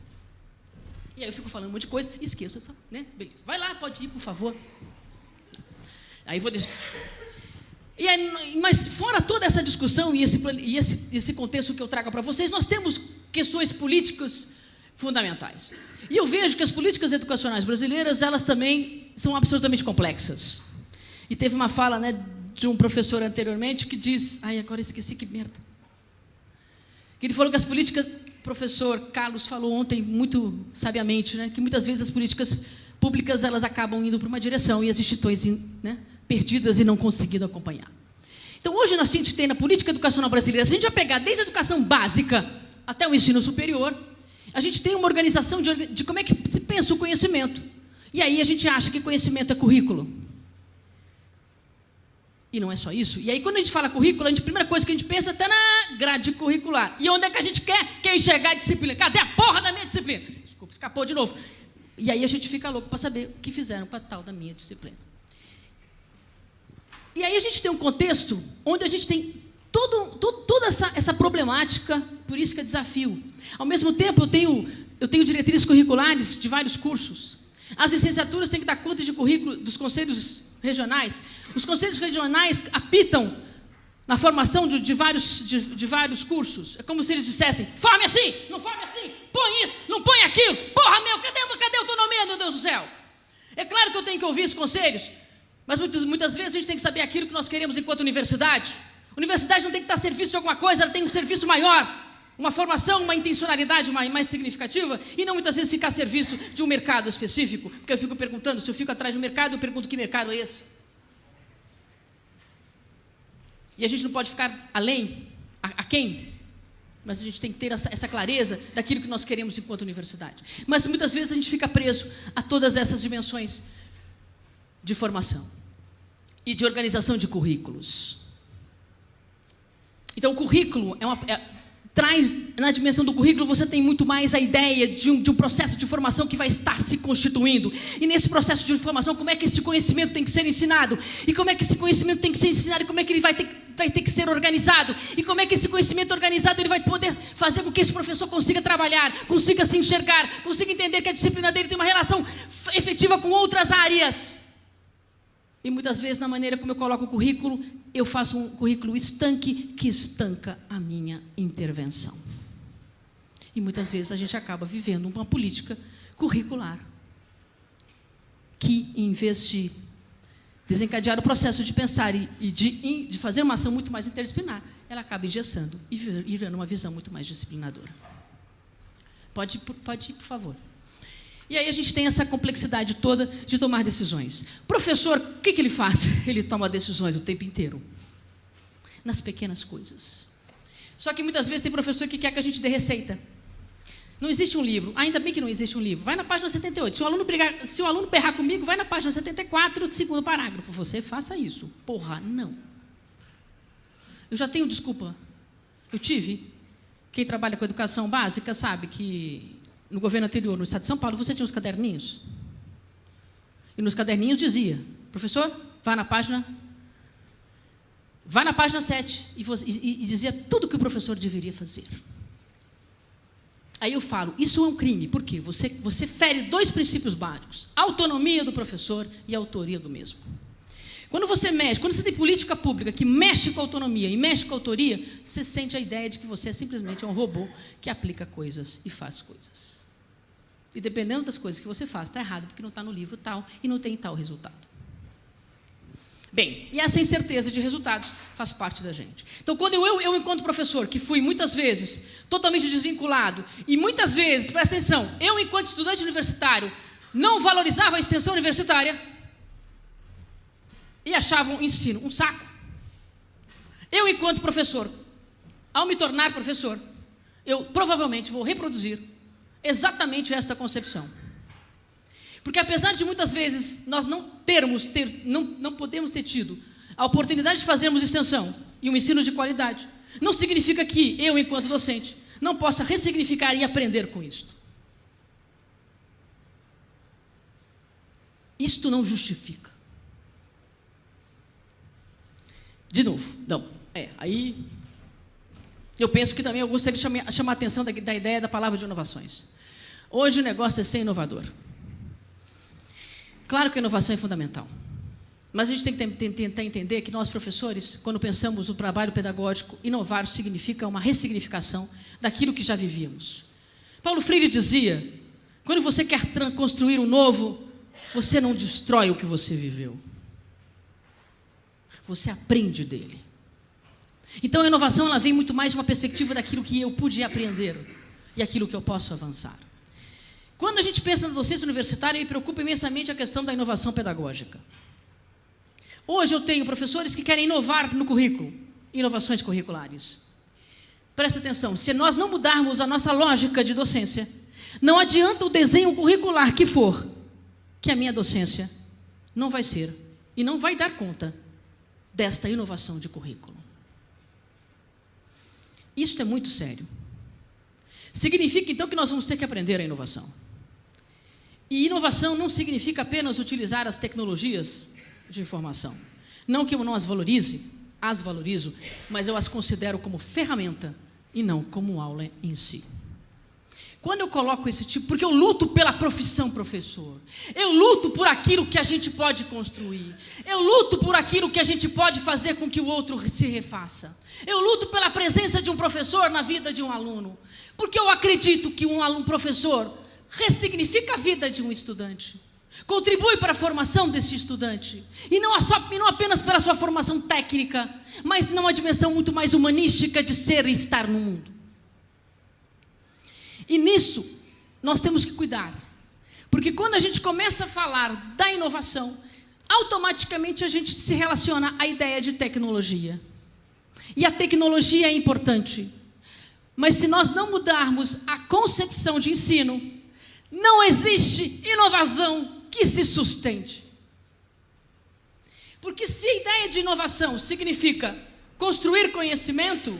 E aí eu fico falando um monte de coisa e esqueço essa, né? Beleza. Vai lá, pode ir, por favor. Aí vou deixar. Mas fora toda essa discussão e esse contexto que eu trago para vocês, nós temos questões políticas fundamentais. E eu vejo que as políticas educacionais brasileiras, elas também são absolutamente complexas. E teve uma fala, né, de um professor anteriormente que diz... agora esqueci, que merda. Que ele falou que as políticas... O professor Carlos falou ontem, muito sabiamente, né, que muitas vezes as políticas públicas elas acabam indo para uma direção e as instituições, né, perdidas e não conseguindo acompanhar. Então, hoje, a gente tem na política educacional brasileira, se a gente vai pegar desde a educação básica até o ensino superior, a gente tem uma organização de como é que se pensa o conhecimento. E aí a gente acha que conhecimento é currículo. E não é só isso. E aí, quando a gente fala currículo, a primeira coisa que a gente pensa está na grade curricular. E onde é que a gente quer enxergar a disciplina? Cadê a porra da minha disciplina? Desculpa, escapou de novo. E aí a gente fica louco para saber o que fizeram com a tal da minha disciplina. E aí a gente tem um contexto onde a gente tem toda essa problemática, por isso que é desafio. Ao mesmo tempo, eu tenho diretrizes curriculares de vários cursos. As licenciaturas têm que dar conta de currículo dos conselhos regionais. Os conselhos regionais apitam na formação de vários cursos. É como se eles dissessem: forme assim, não forme assim, põe isso, não põe aquilo. Porra, cadê a autonomia, meu Deus do céu? É claro que eu tenho que ouvir esses conselhos, mas muitas vezes a gente tem que saber aquilo que nós queremos enquanto universidade. A universidade não tem que estar a serviço de alguma coisa, ela tem um serviço maior, uma formação, uma intencionalidade mais significativa, e não muitas vezes ficar a serviço de um mercado específico, porque eu fico perguntando, se eu fico atrás de um mercado, eu pergunto: que mercado é esse? E a gente não pode ficar além, aquém, mas a gente tem que ter essa clareza daquilo que nós queremos enquanto universidade. Mas muitas vezes a gente fica preso a todas essas dimensões de formação e de organização de currículos. Então, o currículo traz, na dimensão do currículo, você tem muito mais a ideia de um processo de formação que vai estar se constituindo. E nesse processo de formação, como é que esse conhecimento tem que ser ensinado? E como é que esse conhecimento tem que ser ensinado? E como é que ele vai ter que ser organizado? E como é que esse conhecimento organizado ele vai poder fazer com que esse professor consiga trabalhar, consiga se enxergar, consiga entender que a disciplina dele tem uma relação efetiva com outras áreas? E muitas vezes, na maneira como eu coloco o currículo, eu faço um currículo estanque que estanca a minha intervenção. E muitas vezes a gente acaba vivendo uma política curricular que, em vez de desencadear o processo de pensar e de fazer uma ação muito mais interdisciplinar, ela acaba engessando e virando uma visão muito mais disciplinadora. Pode ir, por favor. E aí a gente tem essa complexidade toda de tomar decisões. O professor, o que ele faz? Ele toma decisões o tempo inteiro. Nas pequenas coisas. Só que muitas vezes tem professor que quer que a gente dê receita. Não existe um livro. Ainda bem que não existe um livro. Vai na página 78. Se o aluno berrar comigo, vai na página 74, segundo parágrafo. Você faça isso. Porra, não. Eu já tenho desculpa. Eu tive. Quem trabalha com educação básica sabe que no governo anterior, no estado de São Paulo, você tinha os caderninhos. E nos caderninhos dizia, professor, vá na página 7. E dizia tudo o que o professor deveria fazer. Aí eu falo, isso é um crime. Por quê? Você fere 2 princípios básicos. A autonomia do professor e a autoria do mesmo. Quando você tem política pública que mexe com a autonomia e mexe com a autoria, você sente a ideia de que você é simplesmente um robô que aplica coisas e faz coisas. E dependendo das coisas que você faz, está errado, porque não está no livro tal e não tem tal resultado. Bem, e essa incerteza de resultados faz parte da gente. Então, quando eu enquanto professor, que fui muitas vezes totalmente desvinculado, e muitas vezes, presta atenção, eu enquanto estudante universitário, não valorizava a extensão universitária, e achavam o ensino um saco. Eu, enquanto professor, ao me tornar professor, eu provavelmente vou reproduzir exatamente esta concepção. Porque apesar de muitas vezes nós não podemos ter tido a oportunidade de fazermos extensão e um ensino de qualidade, não significa que eu, enquanto docente, não possa ressignificar e aprender com isto. Isto não justifica. De novo, não. Aí eu penso que também eu gostaria de chamar a atenção da ideia da palavra de inovações. Hoje o negócio é ser inovador. Claro que a inovação é fundamental. Mas a gente tem que tentar entender que nós, professores, quando pensamos no trabalho pedagógico, inovar significa uma ressignificação daquilo que já vivíamos. Paulo Freire dizia, quando você quer construir um novo, você não destrói o que você viveu. Você aprende dele. Então a inovação ela vem muito mais de uma perspectiva daquilo que eu pude aprender e aquilo que eu posso avançar. Quando a gente pensa na docência universitária, me preocupa imensamente a questão da inovação pedagógica. Hoje eu tenho professores que querem inovar no currículo, inovações curriculares. Presta atenção, se nós não mudarmos a nossa lógica de docência, não adianta o desenho curricular que for, que a minha docência não vai ser e não vai dar conta desta inovação de currículo. Isso é muito sério. Significa, então, que nós vamos ter que aprender a inovação. E inovação não significa apenas utilizar as tecnologias de informação. Não que eu não as valorizo, mas eu as considero como ferramenta e não como aula em si. Quando eu coloco esse tipo, porque eu luto pela profissão professor, eu luto por aquilo que a gente pode construir, eu luto por aquilo que a gente pode fazer com que o outro se refaça, eu luto pela presença de um professor na vida de um aluno, porque eu acredito que um professor ressignifica a vida de um estudante, contribui para a formação desse estudante, e não apenas pela sua formação técnica, mas numa dimensão muito mais humanística de ser e estar no mundo. E nisso, nós temos que cuidar. Porque quando a gente começa a falar da inovação, automaticamente a gente se relaciona à ideia de tecnologia. E a tecnologia é importante. Mas se nós não mudarmos a concepção de ensino, não existe inovação que se sustente. Porque se a ideia de inovação significa construir conhecimento,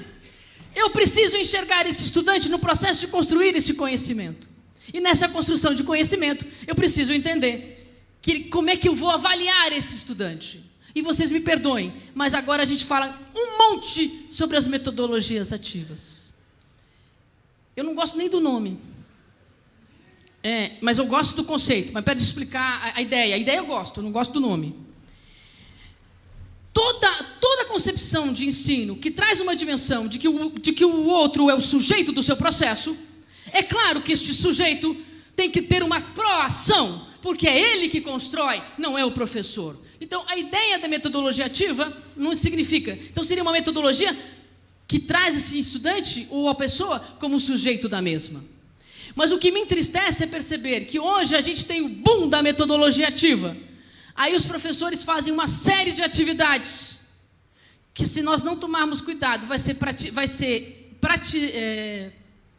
eu preciso enxergar esse estudante no processo de construir esse conhecimento. E nessa construção de conhecimento, eu preciso entender como é que eu vou avaliar esse estudante. E vocês me perdoem, mas agora a gente fala um monte sobre as metodologias ativas. Eu não gosto nem do nome. Mas eu gosto do conceito. Mas para explicar a ideia. A ideia eu gosto, eu não gosto do nome. Toda concepção de ensino que traz uma dimensão de que o outro é o sujeito do seu processo, é claro que este sujeito tem que ter uma proação, porque é ele que constrói, não é o professor. Então, a ideia da metodologia ativa não significa. Então, seria uma metodologia que traz esse estudante ou a pessoa como sujeito da mesma. Mas o que me entristece é perceber que hoje a gente tem o boom da metodologia ativa. Aí os professores fazem uma série de atividades que, se nós não tomarmos cuidado, vai ser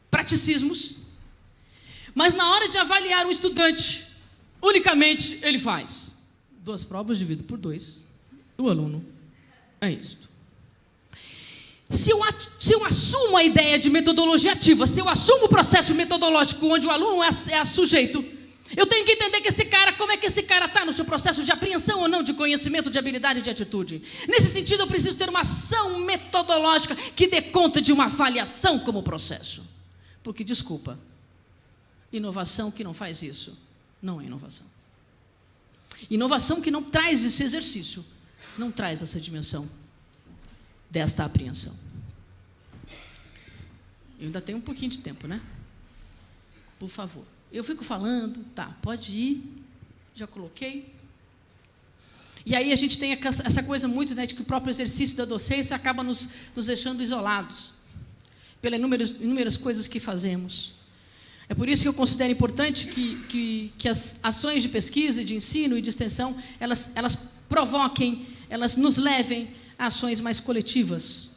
praticismos, mas na hora de avaliar um estudante, unicamente ele faz 2 provas dividido por 2, o aluno é isto. Se eu assumo a ideia de metodologia ativa, se eu assumo o processo metodológico onde o aluno é sujeito, eu tenho que entender que como é que esse cara está no seu processo de apreensão ou não de conhecimento, de habilidade, de atitude. Nesse sentido, eu preciso ter uma ação metodológica que dê conta de uma avaliação como processo. Porque, desculpa, inovação que não faz isso não é inovação. Inovação que não traz esse exercício, não traz essa dimensão desta apreensão. Eu ainda tenho um pouquinho de tempo, né? Por favor. Eu fico falando, tá, pode ir, já coloquei. E aí a gente tem essa coisa muito, né, de que o próprio exercício da docência acaba nos deixando isolados, pelas inúmeras coisas que fazemos. É por isso que eu considero importante que as ações de pesquisa, de ensino e de extensão, elas provoquem, elas nos levem a ações mais coletivas.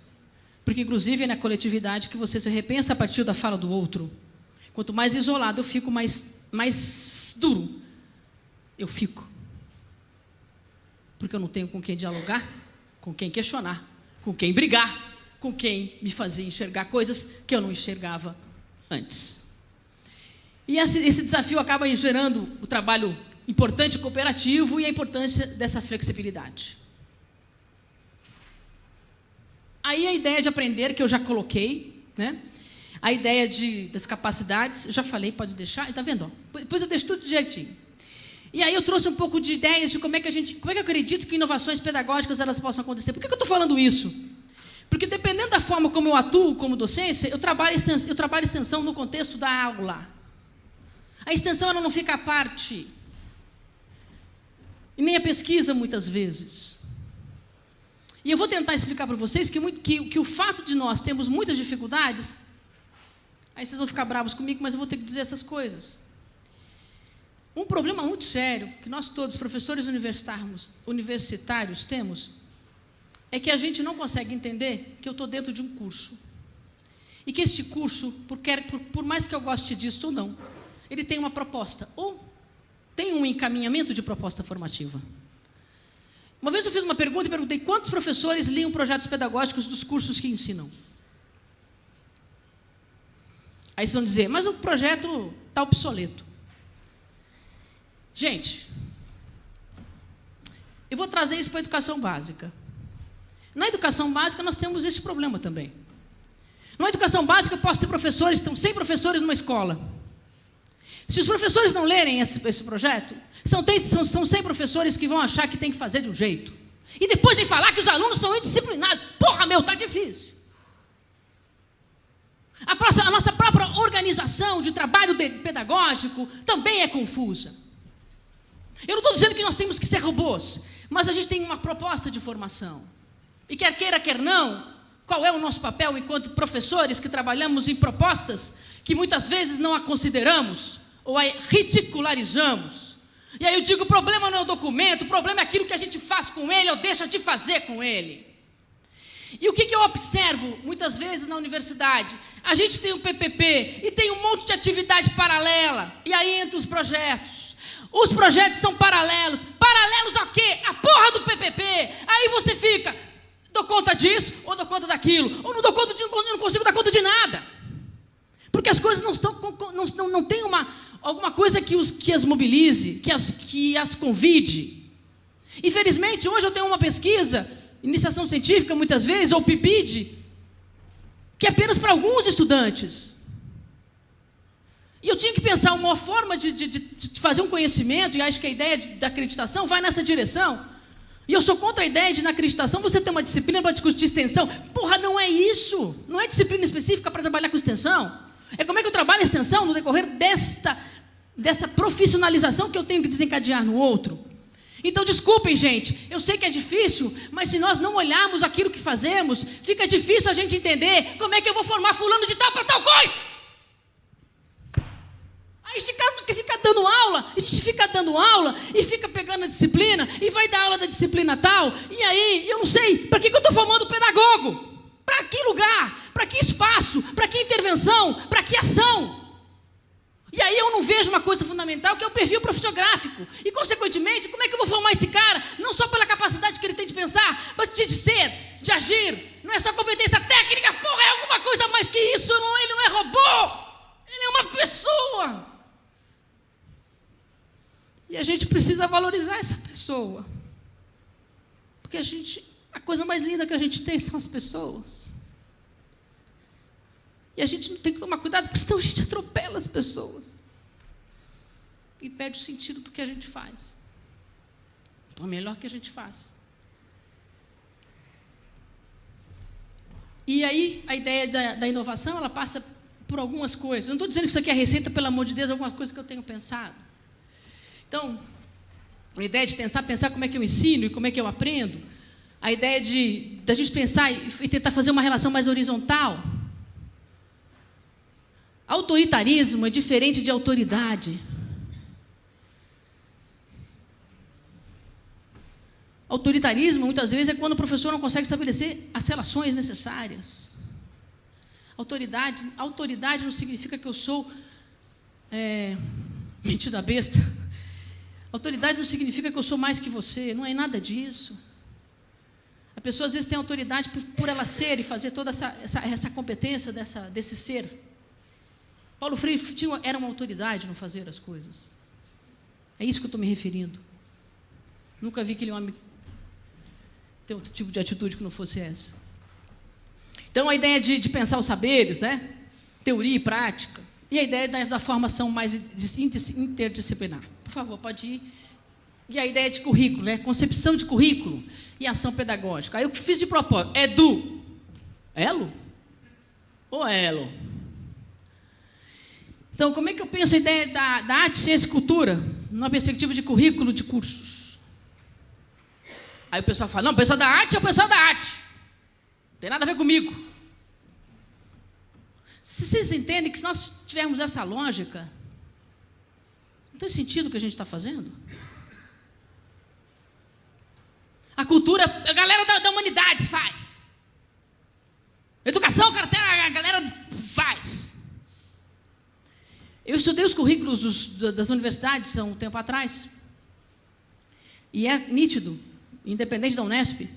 Porque, inclusive, é na coletividade que você se repensa a partir da fala do outro. Quanto mais isolado eu fico, mais duro eu fico. Porque eu não tenho com quem dialogar, com quem questionar, com quem brigar, com quem me fazer enxergar coisas que eu não enxergava antes. E esse desafio acaba gerando o trabalho importante cooperativo e a importância dessa flexibilidade. Aí a ideia de aprender, que eu já coloquei, né? A ideia das capacidades, eu já falei, pode deixar, está vendo? Depois eu deixo tudo direitinho. E aí eu trouxe um pouco de ideias de como é que eu acredito que inovações pedagógicas elas possam acontecer. Por que eu estou falando isso? Porque dependendo da forma como eu atuo como docência, eu trabalho extensão no contexto da aula. A extensão ela não fica à parte. E nem a pesquisa, muitas vezes. E eu vou tentar explicar para vocês que o fato de nós termos muitas dificuldades, aí vocês vão ficar bravos comigo, mas eu vou ter que dizer essas coisas. Um problema muito sério, que nós todos, professores universitários, temos, é que a gente não consegue entender que eu estou dentro de um curso. E que este curso, por mais que eu goste disso ou não, ele tem uma proposta, ou tem um encaminhamento de proposta formativa. Uma vez eu fiz uma pergunta e perguntei quantos professores liam projetos pedagógicos dos cursos que ensinam. Aí vocês vão dizer, mas o projeto está obsoleto. Gente, eu vou trazer isso para a educação básica. Na educação básica nós temos esse problema também. Na educação básica eu posso ter professores, estão 100 professores numa escola. Se os professores não lerem esse projeto, são 100 professores que vão achar que tem que fazer de um jeito. E depois vem falar que os alunos são indisciplinados. Porra, está difícil. A nossa própria organização de trabalho pedagógico também é confusa. Eu não estou dizendo que nós temos que ser robôs, mas a gente tem uma proposta de formação. E quer queira, quer não, qual é o nosso papel enquanto professores que trabalhamos em propostas que muitas vezes não a consideramos ou a ridicularizamos. E aí eu digo, o problema não é o documento, o problema é aquilo que a gente faz com ele ou deixa de fazer com ele. E o que eu observo muitas vezes na universidade? A gente tem um PPP e tem um monte de atividade paralela. E aí entram os projetos. Os projetos são paralelos. Paralelos ao quê? A porra do PPP. Aí você fica, dou conta disso, ou dou conta daquilo, ou não dou conta disso, não consigo dar conta de nada. Porque as coisas não tem alguma coisa que as mobilize, que as convide. Infelizmente, hoje eu tenho uma pesquisa, iniciação científica, muitas vezes, ou PIBID, que é apenas para alguns estudantes. E eu tinha que pensar uma forma de fazer um conhecimento, e acho que a ideia da acreditação vai nessa direção. E eu sou contra a ideia de, na acreditação, você ter uma disciplina para discutir extensão. Porra, não é isso. Não é disciplina específica para trabalhar com extensão. É como é que eu trabalho a extensão no decorrer dessa profissionalização que eu tenho que desencadear no outro. Então, desculpem, gente, eu sei que é difícil, mas se nós não olharmos aquilo que fazemos, fica difícil a gente entender como é que eu vou formar fulano de tal para tal coisa. Aí a gente fica dando aula e fica pegando a disciplina e vai dar aula da disciplina tal, e aí, eu não sei, para que eu estou formando pedagogo? Para que lugar? Para que espaço? Para que intervenção? Para que ação? E aí eu não vejo uma coisa fundamental, que é o perfil profissiográfico. E, consequentemente, como é que eu vou formar esse cara? Não só pela capacidade que ele tem de pensar, mas de ser, de agir. Não é só competência técnica, porra, é alguma coisa mais que isso. Ele não é robô, ele é uma pessoa. E a gente precisa valorizar essa pessoa. Porque a coisa mais linda que a gente tem são as pessoas. E a gente não tem que tomar cuidado, porque senão a gente atropela as pessoas. E perde o sentido do que a gente faz. O melhor que a gente faz. E aí, a ideia da inovação, ela passa por algumas coisas. Eu não estou dizendo que isso aqui é receita, pelo amor de Deus, é alguma coisa que eu tenho pensado. Então, a ideia de pensar como é que eu ensino e como é que eu aprendo. A ideia da gente pensar e tentar fazer uma relação mais horizontal. Autoritarismo é diferente de autoridade. Autoritarismo, muitas vezes, é quando o professor não consegue estabelecer as relações necessárias. Autoridade não significa que eu sou metida besta. Autoridade não significa que eu sou mais que você. Não é nada disso. A pessoa, às vezes, tem autoridade por ela ser e fazer toda essa competência desse ser. Paulo Freire era uma autoridade no fazer as coisas. É isso que eu estou me referindo. Nunca vi aquele homem ter outro tipo de atitude que não fosse essa. Então, a ideia de pensar os saberes, né? Teoria e prática. E a ideia da formação mais interdisciplinar. Por favor, pode ir. E a ideia de currículo, né? Concepção de currículo e ação pedagógica. Aí eu fiz de propósito. Elo? Ou elo? Então, como é que eu penso a ideia da arte, ciência e cultura numa perspectiva de currículo de cursos? Aí o pessoal fala, não, o pessoal da arte é o pessoal da arte. Não tem nada a ver comigo. Se vocês entendem que se nós tivermos essa lógica, não tem sentido o que a gente está fazendo? A cultura, a galera da humanidades faz. Educação, a galera faz. Eu estudei os currículos das universidades há um tempo atrás, e é nítido, independente da Unesp,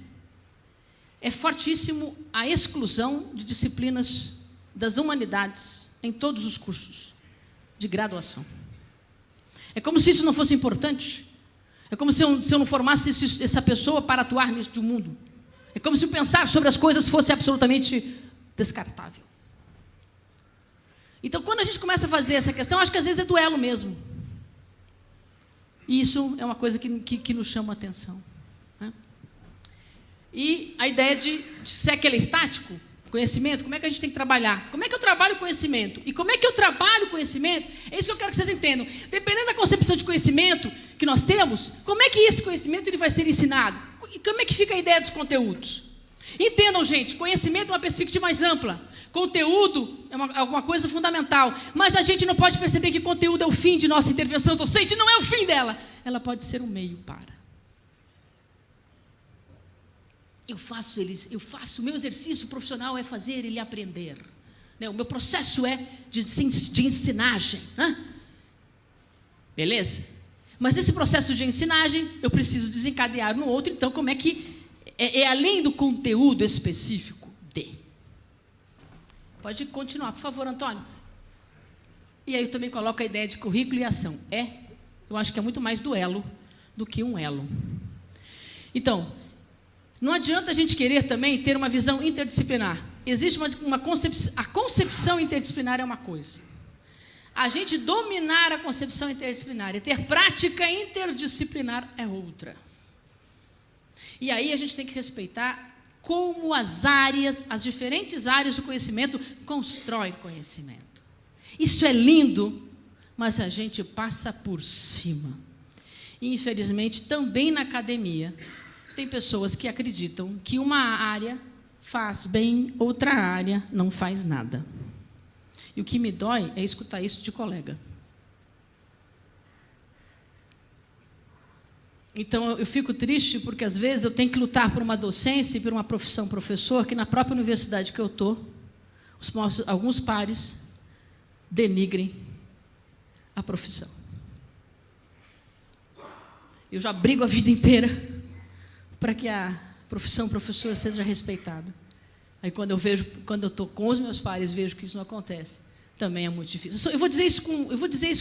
é fortíssimo a exclusão de disciplinas das humanidades em todos os cursos de graduação. É como se isso não fosse importante. É como se eu não formasse essa pessoa para atuar neste mundo. É como se pensar sobre as coisas fosse absolutamente descartável. Então, quando a gente começa a fazer essa questão, acho que às vezes é duelo mesmo. E isso é uma coisa que nos chama a atenção. Né? E a ideia de ser aquele estático, conhecimento, como é que a gente tem que trabalhar? Como é que eu trabalho o conhecimento? E como é que eu trabalho o conhecimento? É isso que eu quero que vocês entendam. Dependendo da concepção de conhecimento que nós temos, como é que esse conhecimento ele vai ser ensinado? E como é que fica a ideia dos conteúdos? Entendam, gente, conhecimento é uma perspectiva mais ampla. Conteúdo é alguma coisa fundamental. Mas a gente não pode perceber que conteúdo é o fim de nossa intervenção docente. Não é o fim dela. Ela pode ser um meio para. o meu exercício profissional é fazer ele aprender. Né? O meu processo é de ensinagem. Né? Beleza? Mas esse processo de ensinagem, eu preciso desencadear no outro, então como é que é além do conteúdo específico de. Pode continuar, por favor, Antônio. E aí eu também coloco a ideia de currículo e ação. Eu acho que é muito mais duelo do que um elo. Então, não adianta a gente querer também ter uma visão interdisciplinar. Existe uma concepção, a concepção interdisciplinar é uma coisa. A gente dominar a concepção interdisciplinar e ter prática interdisciplinar é outra. E aí a gente tem que respeitar como as diferentes áreas do conhecimento constroem conhecimento. Isso é lindo, mas a gente passa por cima. E, infelizmente, também na academia, tem pessoas que acreditam que uma área faz bem, outra área não faz nada. E o que me dói é escutar isso de colega. Então, eu fico triste porque, às vezes, eu tenho que lutar por uma docência e por uma profissão professor que, na própria universidade que eu estou, alguns pares denigrem a profissão. Eu já brigo a vida inteira para que a profissão professor seja respeitada. Aí, quando eu estou com os meus pares, vejo que isso não acontece, também é muito difícil. Eu vou dizer isso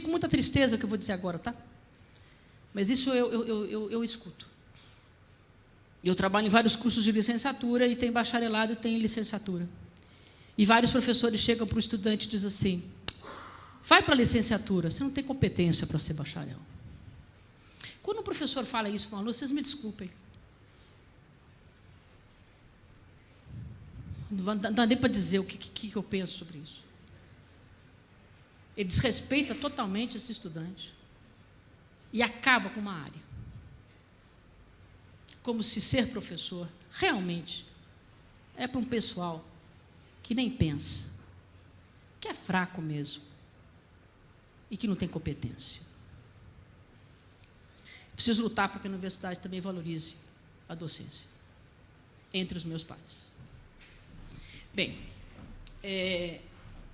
com muita tristeza, que eu vou dizer agora, tá? Mas isso eu escuto. Eu trabalho em vários cursos de licenciatura, e tem bacharelado e tem licenciatura. E vários professores chegam para o estudante e dizem assim: vai para a licenciatura, você não tem competência para ser bacharel. Quando um professor fala isso para um aluno, vocês me desculpem. Não dá nem para dizer o que eu penso sobre isso. Ele desrespeita totalmente esse estudante e acaba com uma área. Como se ser professor realmente é para um pessoal que nem pensa, que é fraco mesmo e que não tem competência. Preciso lutar para que a universidade também valorize a docência entre os meus pares. Bem,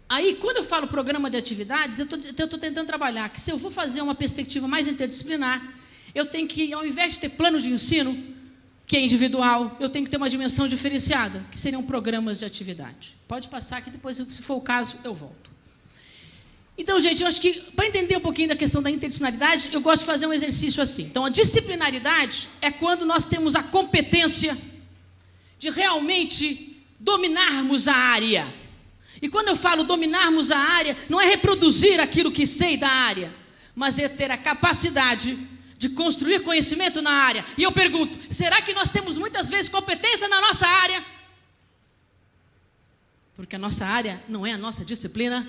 aí, quando eu falo programa de atividades, eu estou tentando trabalhar que, se eu vou fazer uma perspectiva mais interdisciplinar, eu tenho que, ao invés de ter plano de ensino, que é individual, eu tenho que ter uma dimensão diferenciada, que seriam programas de atividade. Pode passar, que depois, se for o caso, eu volto. Então, gente, eu acho que, para entender um pouquinho da questão da interdisciplinaridade, eu gosto de fazer um exercício assim. Então, a disciplinaridade é quando nós temos a competência de realmente dominarmos a área. E quando eu falo dominarmos a área, não é reproduzir aquilo que sei da área, mas é ter a capacidade de construir conhecimento na área. E eu pergunto, será que nós temos muitas vezes competência na nossa área? Porque a nossa área não é a nossa disciplina.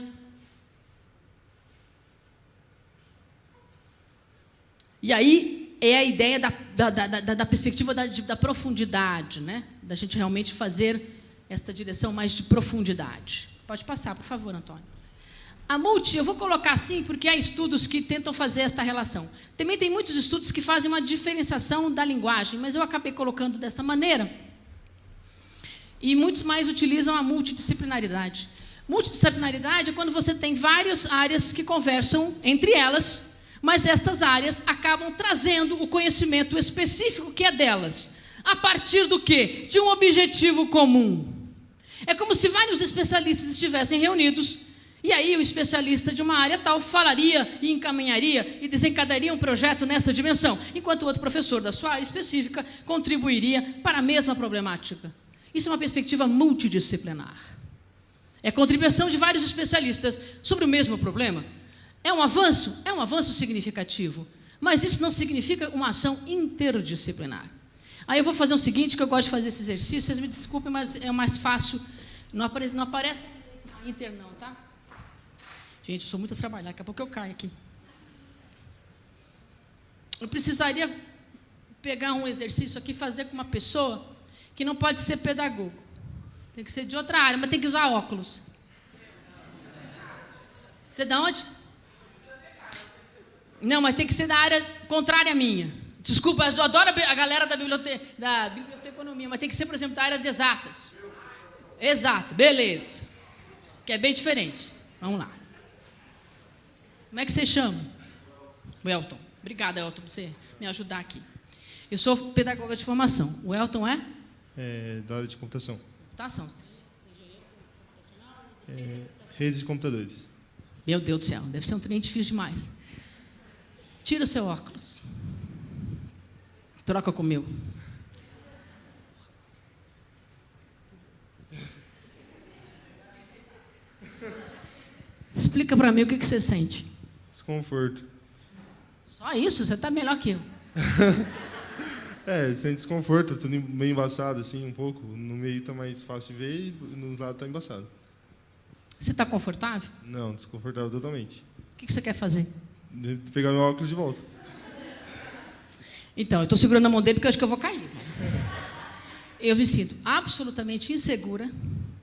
E aí é a ideia da perspectiva da profundidade, né? Da gente realmente fazer esta direção mais de profundidade. Pode passar, por favor, Antônio. A multi, eu vou colocar assim porque há estudos que tentam fazer esta relação. Também tem muitos estudos que fazem uma diferenciação da linguagem, mas eu acabei colocando dessa maneira. E muitos mais utilizam a multidisciplinaridade. Multidisciplinaridade é quando você tem várias áreas que conversam entre elas, mas estas áreas acabam trazendo o conhecimento específico que é delas. A partir do quê? De um objetivo comum. É como se vários especialistas estivessem reunidos, e aí o especialista de uma área tal falaria e encaminharia e desencadearia um projeto nessa dimensão, enquanto o outro professor da sua área específica contribuiria para a mesma problemática. Isso é uma perspectiva multidisciplinar. É a contribuição de vários especialistas sobre o mesmo problema. É um avanço? É um avanço significativo, mas isso não significa uma ação interdisciplinar. Aí eu vou fazer o seguinte, que eu gosto de fazer esse exercício, vocês me desculpem, mas é mais fácil. Não aparece Inter não, tá? Gente, eu sou muito a trabalhar, daqui a pouco eu caio aqui. Eu precisaria pegar um exercício aqui e fazer com uma pessoa que não pode ser pedagogo. Tem que ser de outra área, mas tem que usar óculos. Você é de onde? Não, mas tem que ser da área contrária à minha. Desculpa, eu adoro a galera da biblioteca economia, mas tem que ser, por exemplo, da área de exatas. Exato, beleza. Que é bem diferente. Vamos lá. Como é que você chama? O Elton. Obrigada, Elton, por você me ajudar aqui. Eu sou pedagoga de formação. O Elton é? Da área de computação. Computação. Redes de computadores. Meu Deus do céu, deve ser um trem difícil demais. Tira o seu óculos. Troca com o meu. Explica para mim o que você sente. Desconforto. Só isso? Você está melhor que eu. Sente desconforto, tudo meio embaçado, assim, um pouco. No meio tá mais fácil de ver e nos lados tá embaçado. Você está confortável? Não, desconfortável totalmente. O que você quer fazer? Pegar meu óculos de volta. Então, eu estou segurando a mão dele porque eu acho que eu vou cair. Eu me sinto absolutamente insegura.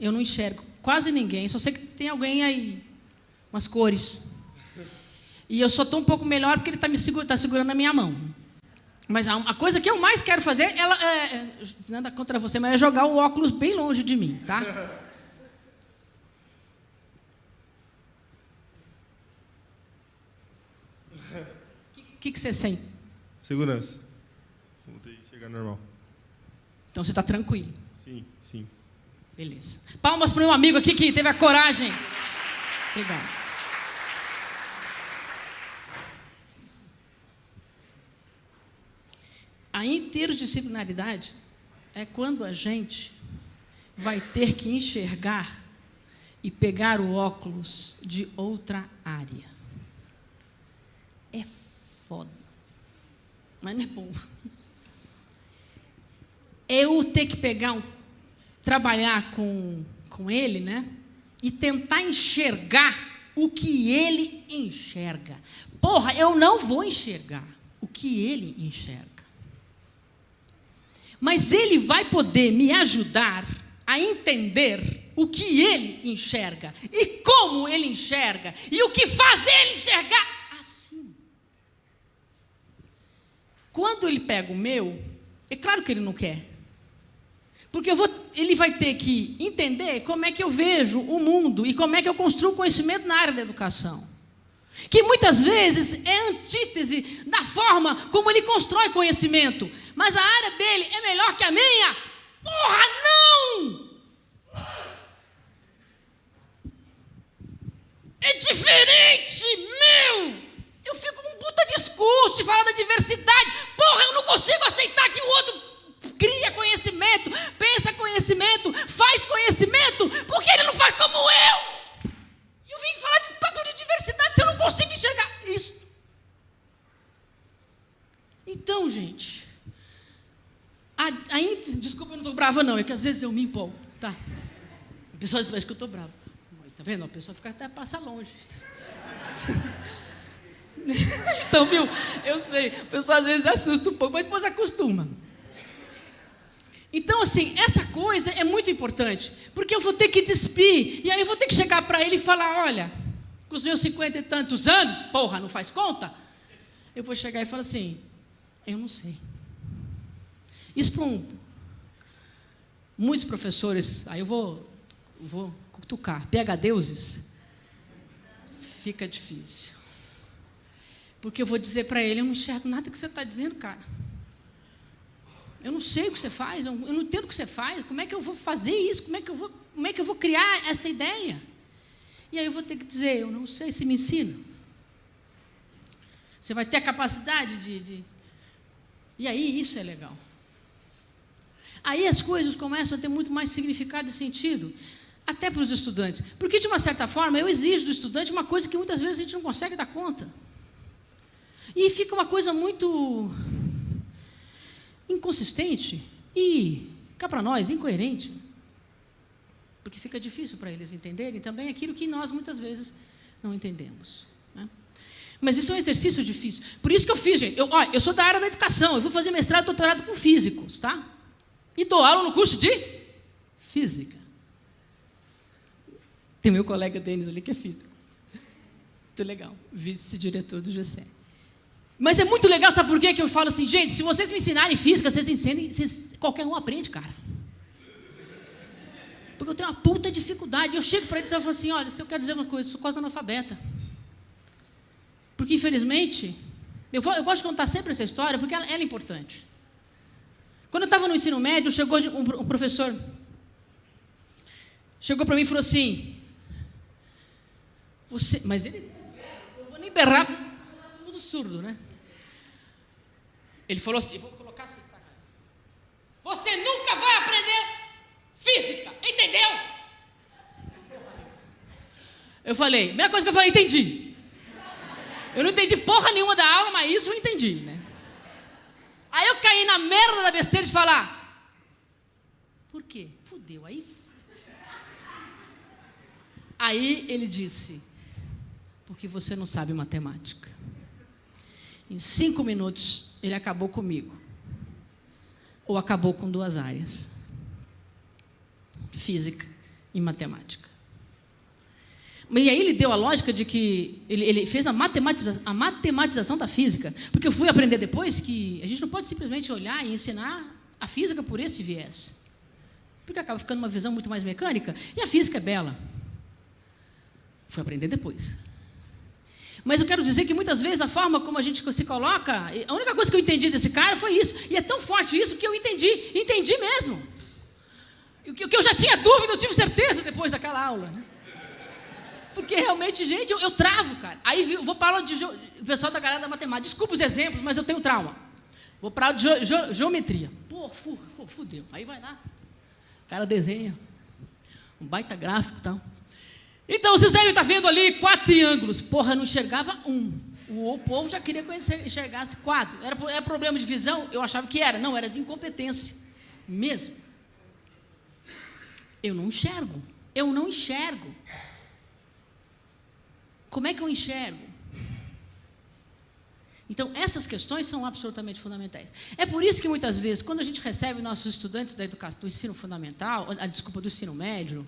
Eu não enxergo quase ninguém. Só sei que tem alguém aí, umas cores. E eu só estou um pouco melhor porque ele está segurando a minha mão. Mas a coisa que eu mais quero fazer, nada contra você, mas é jogar o óculos bem longe de mim, tá? O que você sente? Segurança. Voltei a chegar normal. Então você está tranquilo. Sim, sim. Beleza. Palmas para um amigo aqui que teve a coragem. Obrigado. A interdisciplinaridade é quando a gente vai ter que enxergar e pegar o óculos de outra área. É foda. Mas não é bom. Eu ter que trabalhar com ele, né? E tentar enxergar o que ele enxerga. Porra, eu não vou enxergar o que ele enxerga. Mas ele vai poder me ajudar a entender o que ele enxerga e como ele enxerga e o que faz ele enxergar assim. Quando ele pega o meu, é claro que ele não quer. Porque ele vai ter que entender como é que eu vejo o mundo e como é que eu construo conhecimento na área da educação. Que muitas vezes é antítese da forma como ele constrói conhecimento. Mas a área dele é melhor que a minha? Porra, não! É diferente, meu! Eu fico com um puta discurso de falar da diversidade. Porra, eu não consigo aceitar que o outro cria conhecimento, pensa conhecimento, faz conhecimento, porque ele não faz como eu. Eu vim falar de papo de diversidade se eu não consigo enxergar isso. Então, gente, desculpa, eu não estou brava não, é que às vezes eu me empolgo, tá? O pessoal diz que eu estou brava. Tá vendo? A pessoa fica até passa longe. Então, viu? Eu sei, o pessoal às vezes assusta um pouco, mas depois acostuma. Então, assim, essa coisa é muito importante, porque eu vou ter que despir, e aí eu vou ter que chegar para ele e falar, olha, com os meus 50 e tantos anos, porra, não faz conta? Eu vou chegar e falar assim, eu não sei. Isso para muitos professores, aí eu vou cutucar, PhDeuses, fica difícil. Porque eu vou dizer para ele, eu não enxergo nada que você está dizendo, cara. Eu não sei o que você faz, eu não entendo o que você faz, como é que eu vou fazer isso, como é que eu vou criar essa ideia? E aí eu vou ter que dizer, eu não sei, se me ensina. Você vai ter a capacidade de... E aí isso é legal. Aí as coisas começam a ter muito mais significado e sentido, até para os estudantes. Porque, de uma certa forma, eu exijo do estudante uma coisa que muitas vezes a gente não consegue dar conta. E fica uma coisa muito inconsistente e, cá para nós, incoerente. Porque fica difícil para eles entenderem também aquilo que nós, muitas vezes, não entendemos. Né? Mas isso é um exercício difícil. Por isso que eu fiz, gente. Eu sou da área da educação, eu vou fazer mestrado e doutorado com físicos, tá? E dou aula no curso de física. Tem meu colega Denis ali que é físico. Muito legal, vice-diretor do GCE. Mas é muito legal, sabe por quê? Que eu falo assim, gente, se vocês me ensinarem física, vocês ensinem, qualquer um aprende, cara. Porque eu tenho uma puta dificuldade. Eu chego para eles e falo assim, olha, se eu quero dizer uma coisa, eu sou quase analfabeta. Porque, infelizmente, eu gosto de contar sempre essa história, porque ela é importante. Quando eu estava no ensino médio, chegou um professor, chegou para mim e falou assim, mas ele, eu vou nem berrar, tudo surdo, né? Ele falou assim, vou colocar assim, tá? Você nunca vai aprender física, entendeu? Eu falei, mesma coisa que eu falei, entendi. Eu não entendi porra nenhuma da aula, mas isso eu entendi, né? Aí eu caí na merda da besteira de falar, por quê? Fudeu, Aí ele disse, porque você não sabe matemática. Em 5 minutos, ele acabou comigo. Ou acabou com 2 áreas. Física e matemática. E aí ele deu a lógica de que ele fez a matematização da física. Porque eu fui aprender depois que a gente não pode simplesmente olhar e ensinar a física por esse viés. Porque acaba ficando uma visão muito mais mecânica. E a física é bela. Fui aprender depois. Mas eu quero dizer que muitas vezes a forma como a gente se coloca, a única coisa que eu entendi desse cara foi isso. E é tão forte isso que eu entendi mesmo. O que eu já tinha dúvida, eu tive certeza depois daquela aula, né? Porque realmente, gente, eu travo, cara. Aí eu vou para aula o pessoal da galera da matemática. Desculpa os exemplos, mas eu tenho trauma. Vou para aula de geometria. Pô, fudeu. Aí vai lá. O cara desenha. Um baita gráfico e tal. Então, vocês devem estar vendo ali 4 triângulos. Porra, eu não enxergava um. O povo já queria que eu enxergasse 4. Era problema de visão? Eu achava que era. Não, era de incompetência. Mesmo. Eu não enxergo. Como é que eu enxergo? Então, essas questões são absolutamente fundamentais. É por isso que, muitas vezes, quando a gente recebe nossos estudantes da educação, do ensino fundamental, do ensino médio,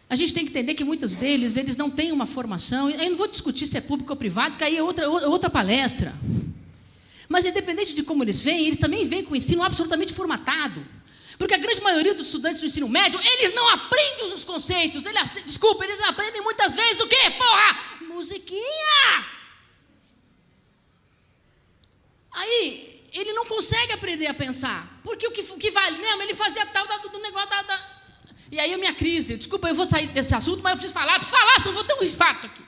a gente tem que entender que muitos deles, eles não têm uma formação. Eu não vou discutir se é público ou privado, que aí é outra palestra. Mas, independente de como eles vêm, eles também vêm com o ensino absolutamente formatado. Porque a grande maioria dos estudantes do ensino médio, eles não aprendem os conceitos. Eles aprendem muitas vezes o quê? Porra! Musiquinha! Aí, ele não consegue aprender a pensar. Porque o que vale mesmo, ele fazia tal do negócio da... E aí a minha crise, desculpa, eu vou sair desse assunto, mas eu preciso falar, senão eu vou ter um infarto aqui.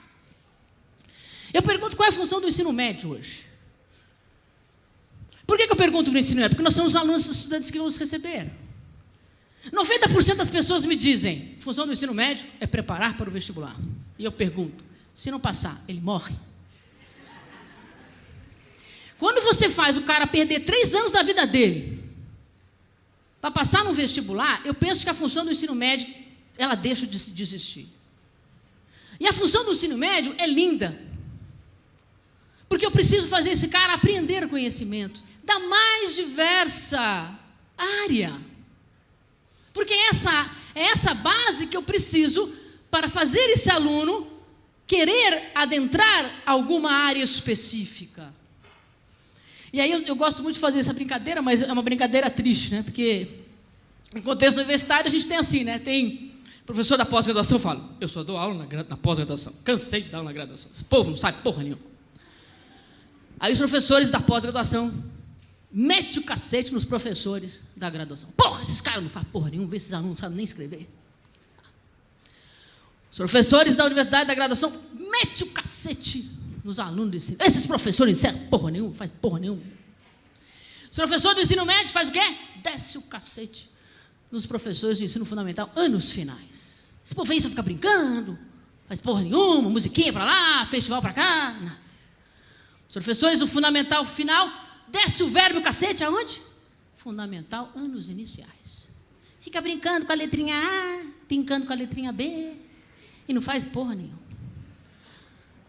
Eu pergunto qual é a função do ensino médio hoje. Por que eu pergunto no ensino médio? Porque nós somos os alunos e estudantes que vamos receber. 90% das pessoas me dizem, a função do ensino médio é preparar para o vestibular. E eu pergunto, se não passar, ele morre? Quando você faz o cara perder 3 anos da vida dele para passar no vestibular, eu penso que a função do ensino médio, ela deixa de existir. E a função do ensino médio é linda. Porque eu preciso fazer esse cara aprender conhecimento da mais diversa área. Porque é essa base que eu preciso para fazer esse aluno querer adentrar alguma área específica. E aí eu gosto muito de fazer essa brincadeira, mas é uma brincadeira triste, né? Porque no contexto universitário a gente tem assim, né? Tem professor da pós-graduação fala, eu só dou aula na pós-graduação, cansei de dar aula na graduação, esse povo não sabe porra nenhuma. Aí os professores da pós-graduação metem o cacete nos professores da graduação. Porra, esses caras não fazem porra nenhuma, esses alunos não sabem nem escrever. Os professores da universidade da graduação metem o cacete nos alunos do ensino. Esses professores não ensinam porra nenhuma, faz porra nenhuma. Os professores do ensino médio faz o quê? Desce o cacete nos professores do ensino fundamental, anos finais. Esse povo aí só fica brincando, faz porra nenhuma, musiquinha pra lá, festival pra cá, nada. Os professores do fundamental final, desce o verbo cacete aonde? Fundamental, anos iniciais. Fica brincando com a letrinha A, brincando com a letrinha B, e não faz porra nenhuma.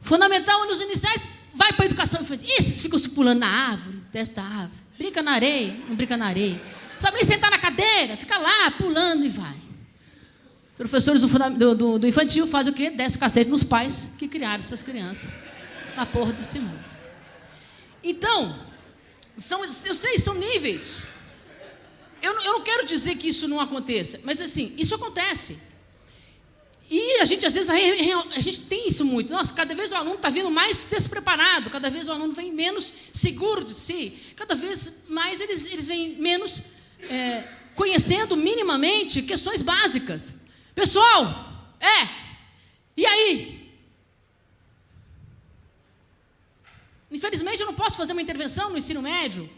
Fundamental, anos iniciais, vai para a educação infantil. Esses ficam se pulando na árvore, desce da árvore, brinca na areia, não brinca na areia. Sabe nem sentar na cadeira, fica lá, pulando e vai. Os professores do infantil fazem o quê? Desce o cacete nos pais que criaram essas crianças na porra desse mundo. Então, eu sei, são níveis. Eu não quero dizer que isso não aconteça, mas assim, isso acontece. E a gente, às vezes, a gente tem isso muito. Nossa, cada vez o aluno está vindo mais despreparado, cada vez o aluno vem menos seguro de si, cada vez mais eles vêm menos conhecendo minimamente questões básicas. Pessoal, e aí? Infelizmente, eu não posso fazer uma intervenção no ensino médio,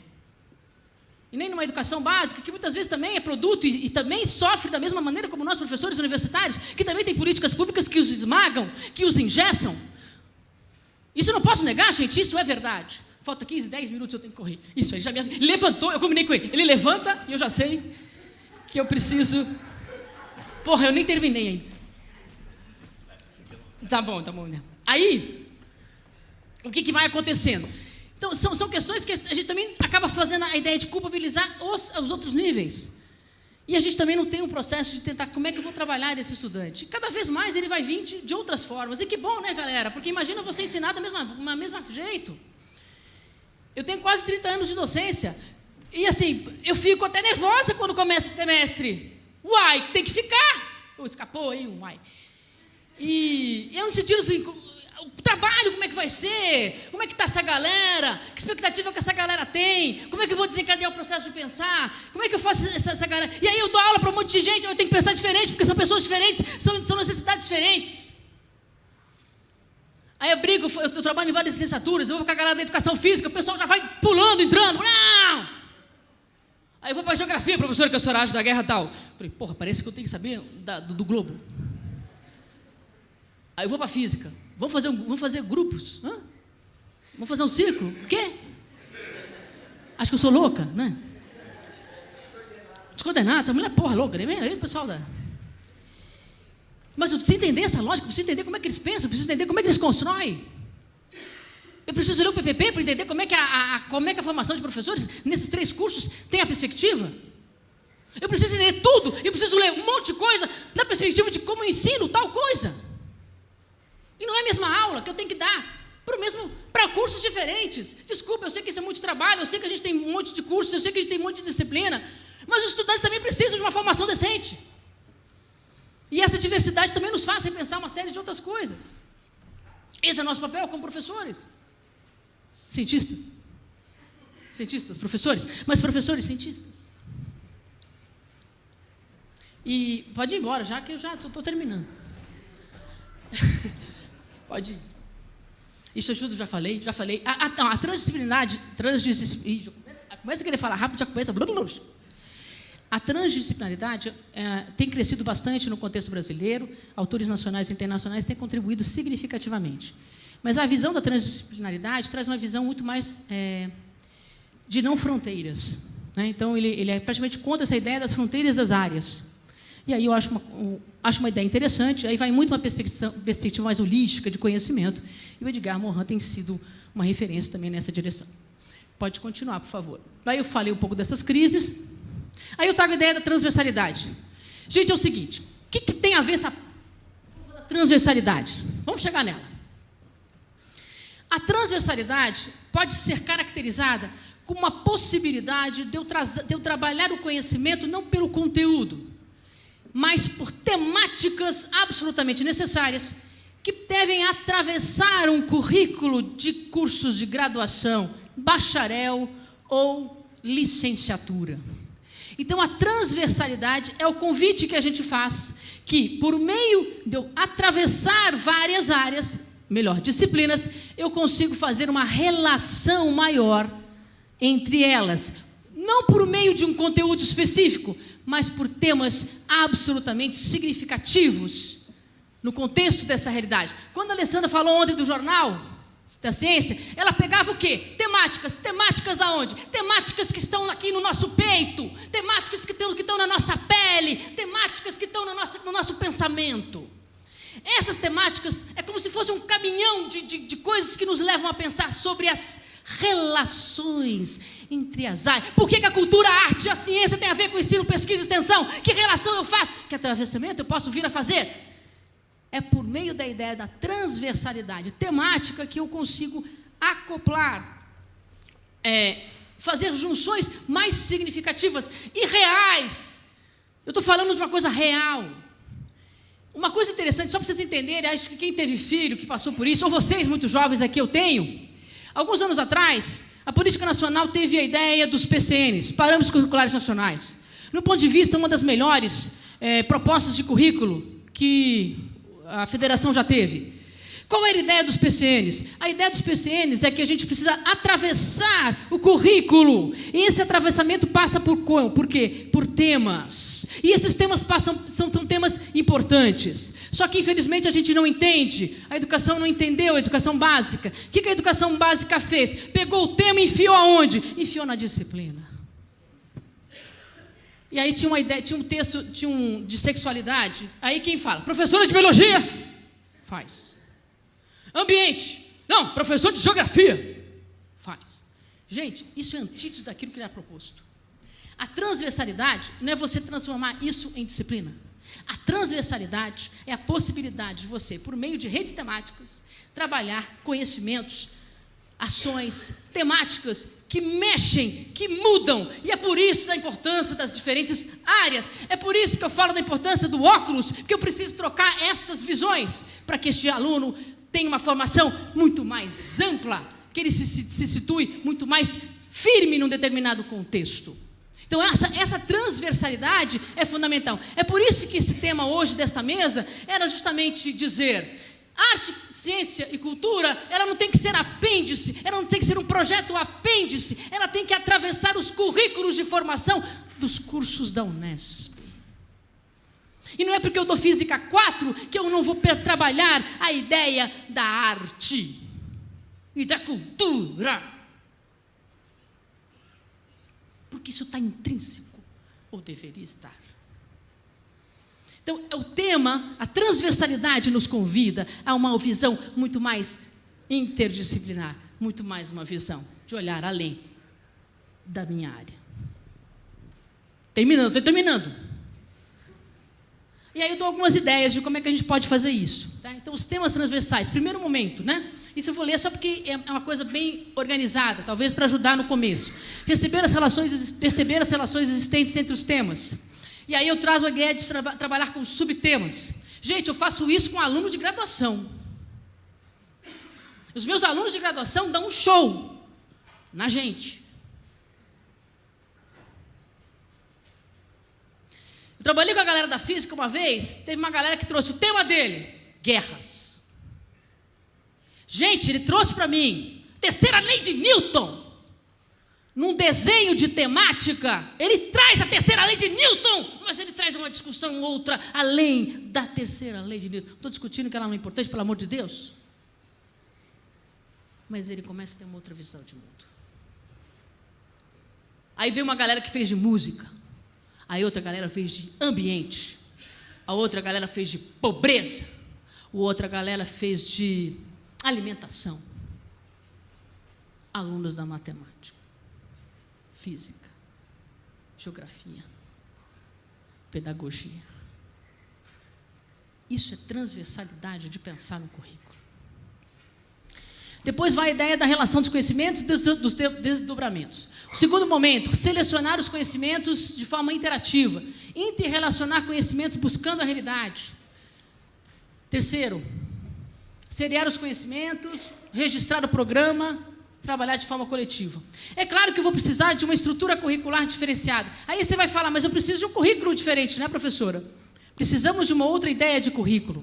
e nem numa educação básica, que muitas vezes também é produto e também sofre da mesma maneira como nós, professores universitários, que também tem políticas públicas que os esmagam, que os engessam. Isso eu não posso negar, gente, isso é verdade. Falta 15, 10 minutos, eu tenho que correr. Isso aí, já me levantou, eu combinei com ele. Ele levanta e eu já sei que eu preciso... Porra, eu nem terminei ainda. Tá bom. Aí, o que vai acontecendo? Então, são questões que a gente também acaba fazendo a ideia de culpabilizar os outros níveis. E a gente também não tem um processo de tentar como é que eu vou trabalhar esse estudante. Cada vez mais ele vai vir de outras formas. E que bom, né, galera? Porque imagina você ensinar do mesmo jeito. Eu tenho quase 30 anos de docência. E assim, eu fico até nervosa quando começa o semestre. Uai, tem que ficar. Escapou aí um uai. E eu no sentido, o trabalho, como é que vai ser? Como é que está essa galera? Que expectativa que essa galera tem? Como é que eu vou desencadear o processo de pensar? Como é que eu faço essa galera? E aí eu dou aula para um monte de gente, eu tenho que pensar diferente, porque são pessoas diferentes, são necessidades diferentes. Aí eu brigo, eu trabalho em várias licenciaturas, eu vou com a galera da educação física, o pessoal já vai pulando, entrando. Não! Aí eu vou para a geografia, professor, que é o senhor age da guerra e tal. Falei, porra, parece que eu tenho que saber do globo. Aí eu vou para a física. Vamos fazer grupos? Hã? Vamos fazer um círculo? O quê? Acho que eu sou louca, né? Descoordenado, essa mulher é porra louca, né? Aí o pessoal da... Mas eu preciso entender essa lógica, eu preciso entender como é que eles pensam, eu preciso entender como é que eles constroem. Eu preciso ler o PPP para entender como é que a formação de professores nesses 3 cursos tem a perspectiva. Eu preciso entender tudo, eu preciso ler um monte de coisa na perspectiva de como eu ensino tal coisa. E não é a mesma aula que eu tenho que dar para cursos diferentes. Desculpa, eu sei que isso é muito trabalho, eu sei que a gente tem um monte de cursos, eu sei que a gente tem um monte de disciplina, mas os estudantes também precisam de uma formação decente. E essa diversidade também nos faz repensar uma série de outras coisas. Esse é o nosso papel como professores. Cientistas, professores, mas professores cientistas. E pode ir embora, já que eu já estou terminando. Pode ir. Isso eu ajudo, já falei. A transdisciplinaridade, começa a querer falar rápido, já começa... A transdisciplinaridade tem crescido bastante no contexto brasileiro, autores nacionais e internacionais têm contribuído significativamente. Mas a visão da transdisciplinaridade traz uma visão muito mais de não fronteiras. Né? Então, ele é praticamente contra essa ideia das fronteiras das áreas. E aí eu acho uma ideia interessante, aí vai muito uma perspectiva mais holística de conhecimento, e o Edgar Morin tem sido uma referência também nessa direção. Pode continuar, por favor. Daí eu falei um pouco dessas crises, aí eu trago a ideia da transversalidade. Gente, é o seguinte, o que tem a ver essa transversalidade? Vamos chegar nela. A transversalidade pode ser caracterizada como uma possibilidade de eu trabalhar o conhecimento não pelo conteúdo, mas por temáticas absolutamente necessárias que devem atravessar um currículo de cursos de graduação, bacharel ou licenciatura. Então, a transversalidade é o convite que a gente faz, que por meio de eu atravessar várias áreas, melhor, disciplinas, eu consigo fazer uma relação maior entre elas, não por meio de um conteúdo específico, mas por temas absolutamente significativos no contexto dessa realidade. Quando a Alessandra falou ontem do jornal da ciência, ela pegava o quê? Temáticas da onde? Temáticas que estão aqui no nosso peito, temáticas que estão na nossa pele, temáticas que estão no nosso pensamento. Essas temáticas é como se fosse um caminhão de coisas que nos levam a pensar sobre as relações entre as áreas. Por que a cultura, a arte e a ciência tem a ver com ensino, pesquisa e extensão? Que relação eu faço? Que atravessamento eu posso vir a fazer? É por meio da ideia da transversalidade temática que eu consigo acoplar fazer junções mais significativas e reais. Eu estou falando de uma coisa real. Uma coisa interessante, só para vocês entenderem, acho que quem teve filho, que passou por isso, ou vocês, muito jovens aqui, eu tenho. Alguns anos atrás, a Política Nacional teve a ideia dos PCNs, Parâmetros Curriculares Nacionais. No ponto de vista, uma das melhores propostas de currículo que a federação já teve. Qual era a ideia dos PCNs? A ideia dos PCNs é que a gente precisa atravessar o currículo. E esse atravessamento passa por quê? Por temas. E esses temas são temas importantes. Só que, infelizmente, a gente não entende. A educação não entendeu a educação básica. O que a educação básica fez? Pegou o tema e enfiou aonde? Enfiou na disciplina. E aí tinha um texto de sexualidade. Aí quem fala? Professora de biologia? Faz. Ambiente. Não, professor de geografia. Faz. Gente, isso é antítese daquilo que era proposto. A transversalidade não é você transformar isso em disciplina. A transversalidade é a possibilidade de você, por meio de redes temáticas, trabalhar conhecimentos, ações, temáticas que mexem, que mudam. E é por isso da importância das diferentes áreas. É por isso que eu falo da importância do óculos, que eu preciso trocar estas visões para que este aluno tenha uma formação muito mais ampla, que ele se situe muito mais firme num determinado contexto. Então, essa transversalidade é fundamental. É por isso que esse tema hoje desta mesa era justamente dizer: arte, ciência e cultura, ela não tem que ser apêndice, ela não tem que ser um projeto apêndice, ela tem que atravessar os currículos de formação dos cursos da Unesp. E não é porque eu dou Física 4 que eu não vou trabalhar a ideia da arte e da cultura. Porque isso está intrínseco, ou deveria estar. Então, o tema, a transversalidade nos convida a uma visão muito mais interdisciplinar, muito mais uma visão de olhar além da minha área. Estou terminando. E aí eu dou algumas ideias de como é que a gente pode fazer isso. Tá? Então, os temas transversais. Primeiro momento, né? Isso eu vou ler só porque é uma coisa bem organizada, talvez para ajudar no começo. Perceber as relações existentes entre os temas. E aí eu trazo a ideia de trabalhar com subtemas. Gente, eu faço isso com alunos de graduação. Os meus alunos de graduação dão um show na gente. Eu trabalhei com a galera da física uma vez, teve uma galera que trouxe o tema dele, guerras. Gente, ele trouxe para mim, terceira lei de Newton. Num desenho de temática, ele traz a terceira lei de Newton, mas ele traz uma discussão outra, além da terceira lei de Newton. Estou discutindo que ela não é importante, pelo amor de Deus. Mas ele começa a ter uma outra visão de mundo. Aí veio uma galera que fez de música. Aí outra galera fez de ambiente, a outra galera fez de pobreza, a outra galera fez de alimentação. Alunos da matemática, física, geografia, pedagogia. Isso é transversalidade de pensar no currículo. Depois vai a ideia da relação dos conhecimentos e dos desdobramentos. O segundo momento, selecionar os conhecimentos de forma interativa. Interrelacionar conhecimentos buscando a realidade. Terceiro, seriar os conhecimentos, registrar o programa, trabalhar de forma coletiva. É claro que eu vou precisar de uma estrutura curricular diferenciada. Aí você vai falar, mas eu preciso de um currículo diferente, né, professora? Precisamos de uma outra ideia de currículo.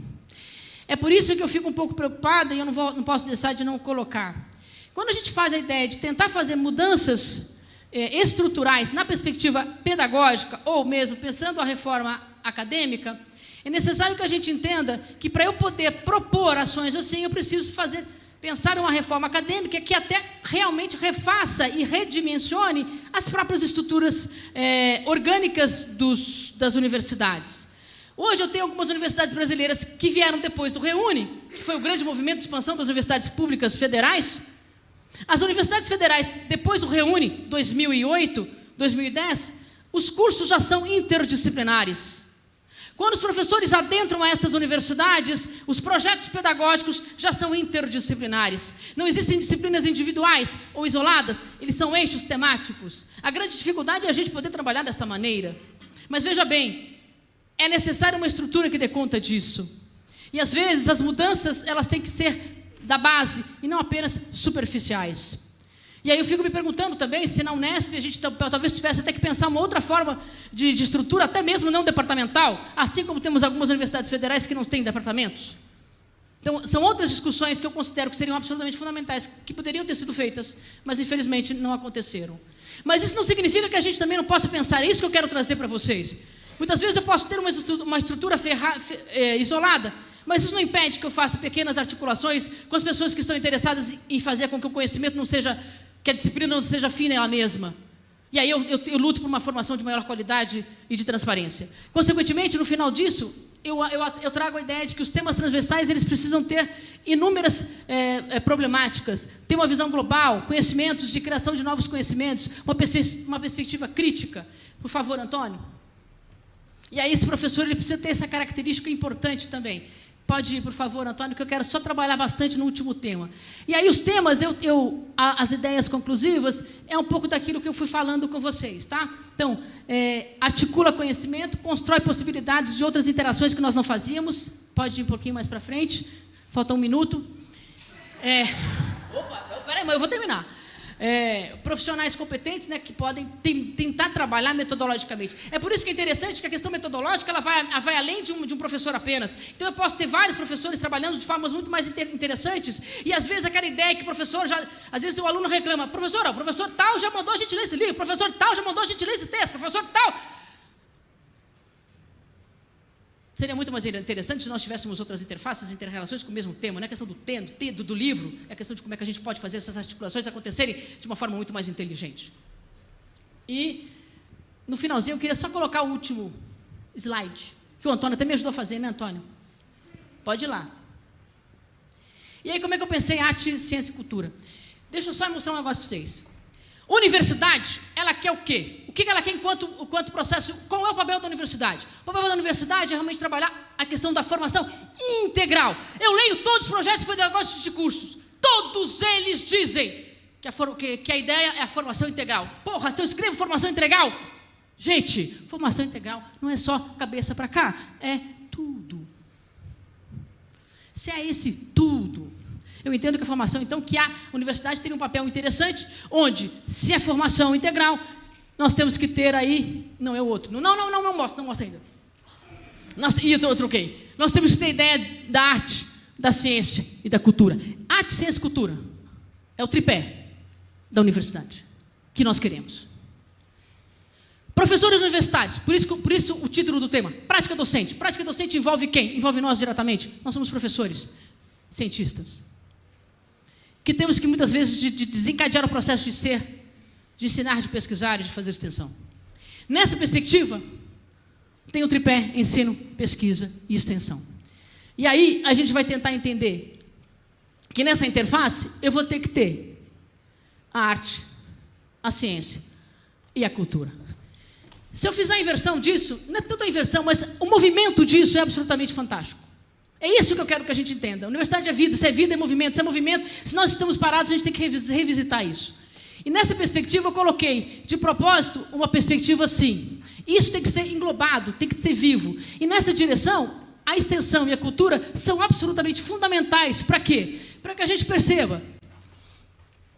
É por isso que eu fico um pouco preocupada e eu não posso deixar de não colocar. Quando a gente faz a ideia de tentar fazer mudanças estruturais na perspectiva pedagógica, ou mesmo pensando a reforma acadêmica, é necessário que a gente entenda que para eu poder propor ações assim, eu preciso pensar uma reforma acadêmica que até realmente refaça e redimensione as próprias estruturas orgânicas das universidades. Hoje eu tenho algumas universidades brasileiras que vieram depois do REUNE, que foi o grande movimento de expansão das universidades públicas federais. As universidades federais, depois do REUNE, 2008, 2010, os cursos já são interdisciplinares. Quando os professores adentram a estas universidades, os projetos pedagógicos já são interdisciplinares. Não existem disciplinas individuais ou isoladas, eles são eixos temáticos. A grande dificuldade é a gente poder trabalhar dessa maneira. Mas veja bem, é necessária uma estrutura que dê conta disso. E às vezes as mudanças elas têm que ser da base e não apenas superficiais. E aí eu fico me perguntando também se na Unesp a gente talvez tivesse até que pensar uma outra forma de estrutura, até mesmo não departamental, assim como temos algumas universidades federais que não têm departamentos. Então, são outras discussões que eu considero que seriam absolutamente fundamentais, que poderiam ter sido feitas, mas infelizmente não aconteceram. Mas isso não significa que a gente também não possa pensar, é isso que eu quero trazer para vocês. Muitas vezes eu posso ter uma estrutura isolada, mas isso não impede que eu faça pequenas articulações com as pessoas que estão interessadas em fazer com que o conhecimento não seja, que a disciplina não seja fina ela mesma. E aí eu luto por uma formação de maior qualidade e de transparência. Consequentemente, no final disso, eu trago a ideia de que os temas transversais eles precisam ter inúmeras problemáticas, ter uma visão global, conhecimentos de criação de novos conhecimentos, uma perspectiva crítica. Por favor, Antônio. E aí esse professor ele precisa ter essa característica importante também. Pode ir, por favor, Antônio, que eu quero só trabalhar bastante no último tema. E aí os temas, as ideias conclusivas, é um pouco daquilo que eu fui falando com vocês, tá? Então, articula conhecimento, constrói possibilidades de outras interações que nós não fazíamos. Pode ir um pouquinho mais para frente, falta 1 minuto. Peraí, mas eu vou terminar. Profissionais competentes, né, que podem tentar trabalhar metodologicamente. É por isso que é interessante que a questão metodológica ela vai além de um professor apenas. Então eu posso ter vários professores trabalhando de formas muito mais interessantes e às vezes aquela ideia que o professor às vezes o aluno reclama, professor tal já mandou a gente ler esse livro, professor tal já mandou a gente ler esse texto, professor tal. Seria muito mais interessante se nós tivéssemos outras interfaces, interrelações com o mesmo tema. Não é a questão do livro, é a questão de como é que a gente pode fazer essas articulações acontecerem de uma forma muito mais inteligente. E, no finalzinho, eu queria só colocar o último slide, que o Antônio até me ajudou a fazer, né, Antônio? Pode ir lá. E aí, como é que eu pensei em arte, ciência e cultura? Deixa eu só mostrar um negócio para vocês. Universidade, ela quer o quê? O que ela quer enquanto processo? Qual é o papel da universidade? O papel da universidade é realmente trabalhar a questão da formação integral. Eu leio todos os projetos pedagógicos de cursos. Todos eles dizem que a ideia é a formação integral. Porra, se eu escrevo formação integral... Gente, formação integral não é só cabeça para cá. É tudo. Se é esse tudo... Eu entendo que a formação, então, que a universidade tem um papel interessante, onde, se é formação integral, nós temos que ter aí... Não, é o outro. Não mostra ainda. Eu troquei. Nós temos que ter ideia da arte, da ciência e da cultura. Arte, ciência e cultura é o tripé da universidade que nós queremos. Professores universitários, por isso o título do tema, prática docente. Prática docente envolve quem? Envolve nós diretamente. Nós somos professores, cientistas. Que temos que, muitas vezes, de desencadear o processo de ensinar, de pesquisar e de fazer extensão. Nessa perspectiva, tem o tripé ensino, pesquisa e extensão. E aí, a gente vai tentar entender que nessa interface, eu vou ter que ter a arte, a ciência e a cultura. Se eu fizer a inversão disso, não é tanto a inversão, mas o movimento disso é absolutamente fantástico. É isso que eu quero que a gente entenda. A universidade é vida, se é vida, é movimento. Se é movimento, se nós estamos parados, a gente tem que revisitar isso. E nessa perspectiva eu coloquei, de propósito, uma perspectiva assim. Isso tem que ser englobado, tem que ser vivo. E nessa direção, a extensão e a cultura são absolutamente fundamentais. Para quê? Para que a gente perceba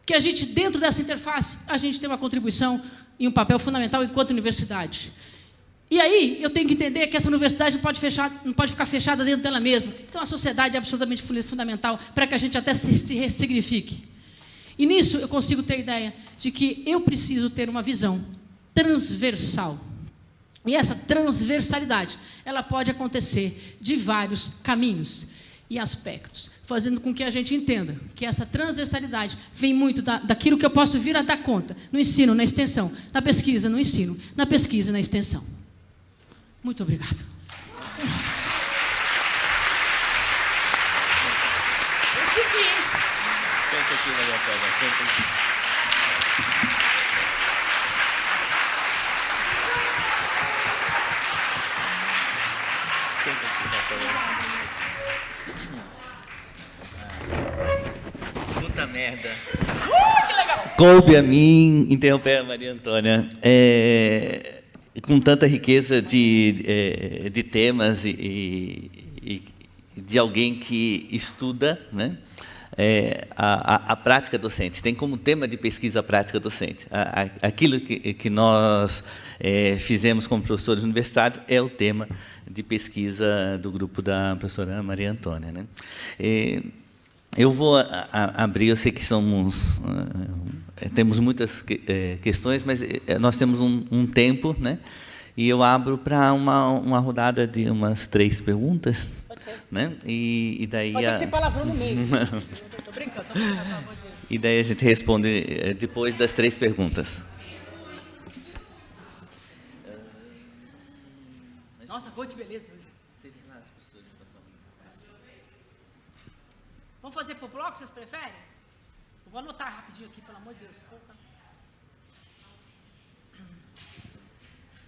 que a gente, dentro dessa interface, a gente tem uma contribuição e um papel fundamental enquanto universidade. E aí, eu tenho que entender que essa universidade não pode ficar fechada dentro dela mesma. Então, a sociedade é absolutamente fundamental para que a gente até se ressignifique. E nisso, eu consigo ter a ideia de que eu preciso ter uma visão transversal. E essa transversalidade, ela pode acontecer de vários caminhos e aspectos, fazendo com que a gente entenda que essa transversalidade vem muito daquilo que eu posso vir a dar conta no ensino, na extensão, na pesquisa, no ensino, na pesquisa e na extensão. Muito obrigado. Senta aqui, Maria Pena. Senta aqui. Puta merda. Que legal! Coube a mim interromper a Maria Antônia. Com tanta riqueza de temas e de alguém que estuda, né, a prática docente. Tem como tema de pesquisa a prática docente. Aquilo que nós fizemos como professores universitários é o tema de pesquisa do grupo da professora Maria Antônia, né? Eu vou abrir, eu sei que temos muitas questões, mas nós temos um tempo, né? E eu abro para uma rodada de umas 3 perguntas. Pode ser. Né? E daí pode ter palavrão no meio. Estou brincando. E daí a gente responde depois das 3 perguntas. Nossa, que beleza. Vamos fazer por bloco, vocês preferem? Eu vou anotar rapidinho aqui, pelo amor de Deus.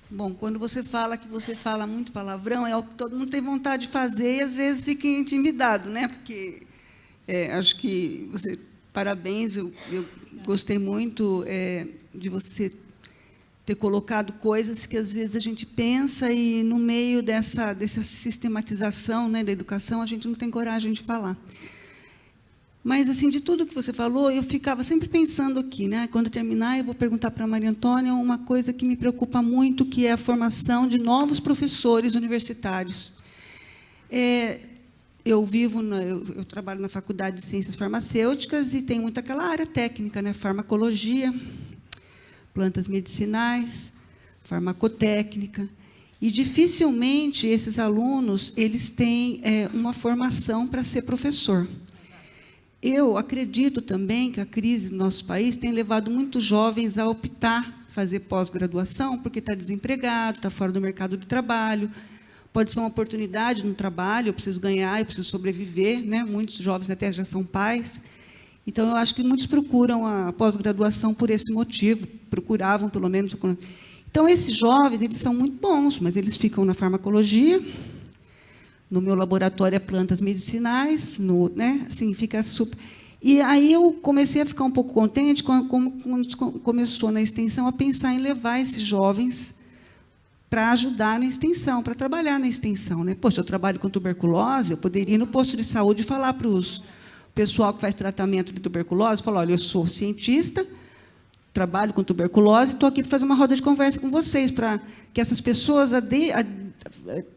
Bom, quando você fala que você fala muito palavrão, é o que todo mundo tem vontade de fazer e, às vezes, fica intimidado, né? Porque acho que você... Parabéns, eu gostei muito de você ter colocado coisas que, às vezes, a gente pensa e, no meio dessa sistematização, né, da educação, a gente não tem coragem de falar. Mas, assim, de tudo que você falou, eu ficava sempre pensando aqui, né? Quando terminar, eu vou perguntar para a Maria Antônia uma coisa que me preocupa muito, que é a formação de novos professores universitários. Eu trabalho na Faculdade de Ciências Farmacêuticas e tem muito aquela área técnica, né? Farmacologia, plantas medicinais, farmacotécnica. E, dificilmente, esses alunos eles têm uma formação para ser professor. Eu acredito também que a crise do nosso país tem levado muitos jovens a optar fazer pós-graduação porque está desempregado, está fora do mercado de trabalho, pode ser uma oportunidade no trabalho, eu preciso ganhar, eu preciso sobreviver, né? Muitos jovens até já são pais. Então, eu acho que muitos procuram a pós-graduação por esse motivo, procuravam, pelo menos. Então, esses jovens, eles são muito bons, mas eles ficam na farmacologia. No meu laboratório é plantas medicinais, né? Assim, fica super. E aí eu comecei a ficar um pouco contente quando começou na extensão a pensar em levar esses jovens para ajudar na extensão, para trabalhar na extensão, né? Poxa, eu trabalho com tuberculose, eu poderia ir no posto de saúde e falar para o pessoal que faz tratamento de tuberculose, falar, olha, eu sou cientista, trabalho com tuberculose, estou aqui para fazer uma roda de conversa com vocês, para que essas pessoas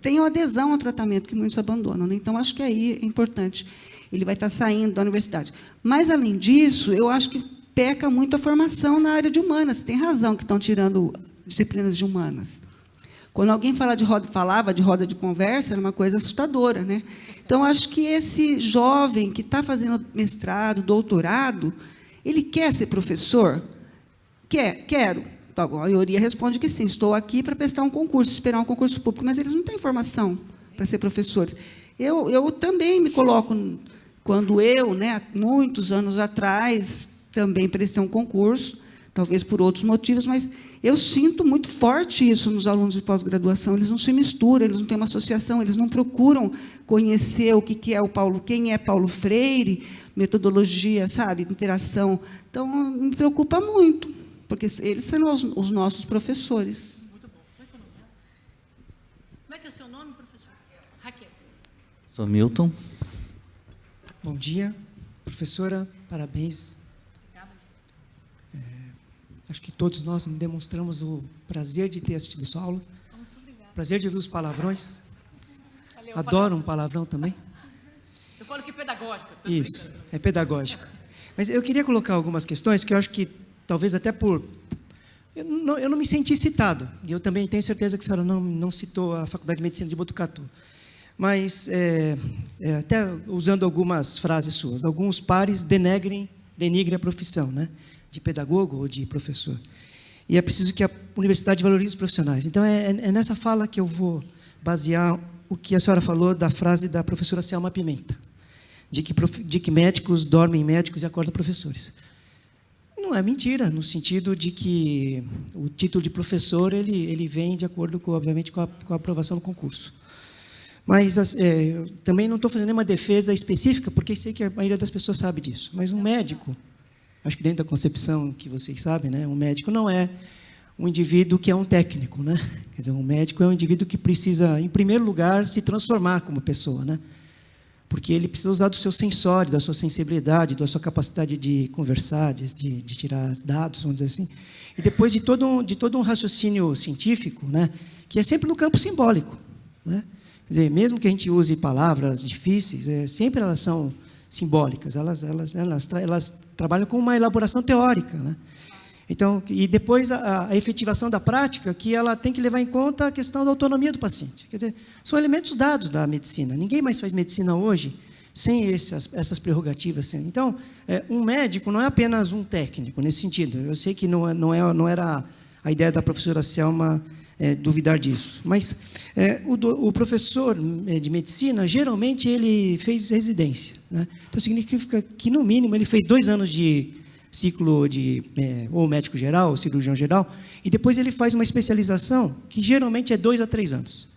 tenham adesão ao tratamento, que muitos abandonam, né? Então, acho que aí é importante. Ele vai estar saindo da universidade. Mas, além disso, eu acho que peca muito a formação na área de humanas. Tem razão que estão tirando disciplinas de humanas. Quando alguém falava de roda de conversa, era uma coisa assustadora, né? Então, acho que esse jovem que está fazendo mestrado, doutorado, ele quer ser professor? Quero. A maioria responde que sim, estou aqui para prestar um concurso, esperar um concurso público, mas eles não têm formação para ser professores. Eu também me coloco, quando né, muitos anos atrás, também prestei um concurso, talvez por outros motivos, mas eu sinto muito forte isso nos alunos de pós-graduação. Eles não se misturam, eles não têm uma associação, eles não procuram conhecer quem é Paulo Freire, metodologia, sabe, interação. Então, me preocupa muito, porque eles são os nossos professores. Muito bom. Como é que é o seu nome, professor? Raquel. Sou Milton. Bom dia, professora, parabéns. Acho que todos nós demonstramos o prazer de ter assistido sua aula. Muito obrigada. Prazer de ouvir os palavrões. Valeu, adoro um palavrão também. Eu falo que é pedagógica. Isso, é pedagógico. Mas eu queria colocar algumas questões que eu acho que, talvez até por... Eu não me senti citado. E eu também tenho certeza que a senhora não citou a Faculdade de Medicina de Botucatu. Mas, até usando algumas frases suas, alguns pares denigrem a profissão, né? De pedagogo ou de professor. E é preciso que a universidade valorize os profissionais. Então, é nessa fala que eu vou basear o que a senhora falou da frase da professora Selma Pimenta, de que médicos dormem médicos e acordam professores. Não é mentira, no sentido de que o título de professor ele vem de acordo, obviamente, com a aprovação do concurso. Mas eu também não estou fazendo nenhuma defesa específica, porque sei que a maioria das pessoas sabe disso. Mas um médico, acho que dentro da concepção que vocês sabem, né, um médico não é um indivíduo que é um técnico, né? Quer dizer, um médico é um indivíduo que precisa, em primeiro lugar, se transformar como pessoa, né? Porque ele precisa usar do seu sensório, da sua sensibilidade, da sua capacidade de conversar, de tirar dados, vamos dizer assim. E depois de todo um raciocínio científico, né, que é sempre no campo simbólico, né? Quer dizer, mesmo que a gente use palavras difíceis, sempre elas são simbólicas, elas trabalham com uma elaboração teórica, né? Então, e depois a efetivação da prática, que ela tem que levar em conta a questão da autonomia do paciente. Quer dizer, são elementos dados da medicina. Ninguém mais faz medicina hoje sem essas prerrogativas. Então, um médico não é apenas um técnico, nesse sentido. Eu sei que não era a ideia da professora Selma duvidar disso. Mas o professor de medicina, geralmente, ele fez residência, né? Então, significa que, no mínimo, ele fez 2 anos de ciclo de ou médico geral, ou cirurgião geral, e depois ele faz uma especialização, que geralmente é 2 a 3 anos.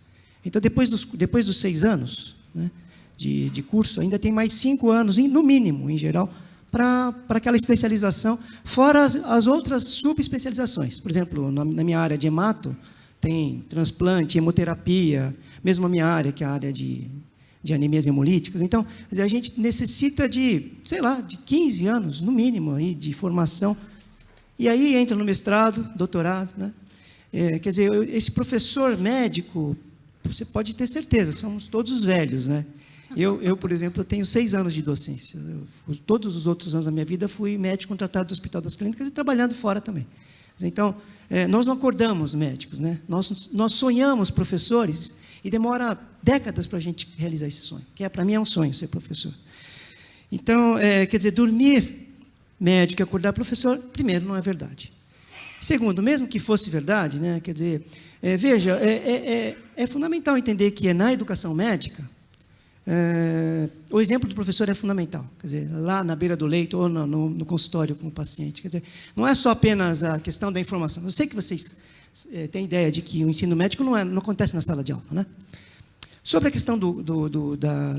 Então, depois dos 6 anos, né, de curso, ainda tem mais 5 anos, no mínimo, em geral, para aquela especialização, fora as outras subespecializações. Por exemplo, na minha área de hemato, tem transplante, hemoterapia, mesmo a minha área, que é a área de anemias hemolíticas. Então, quer dizer, a gente necessita de 15 anos, no mínimo, aí, de formação. E aí entra no mestrado, doutorado, né? Quer dizer, esse professor médico, você pode ter certeza, somos todos velhos, né? Eu, por exemplo, tenho 6 anos de docência. Todos os outros anos da minha vida fui médico contratado do Hospital das Clínicas e trabalhando fora também. Então, nós não acordamos médicos, né? Nós sonhamos professores e demora décadas para a gente realizar esse sonho, que para mim é um sonho ser professor. Então, quer dizer, dormir médico e acordar professor, primeiro, não é verdade. Segundo, mesmo que fosse verdade, né, quer dizer, veja, é fundamental entender que na educação médica, o exemplo do professor é fundamental. Quer dizer, lá na beira do leito ou no consultório com o paciente. Quer dizer, não é só apenas a questão da informação. Eu sei que vocês têm ideia de que o ensino médico não acontece na sala de aula, né? Sobre a questão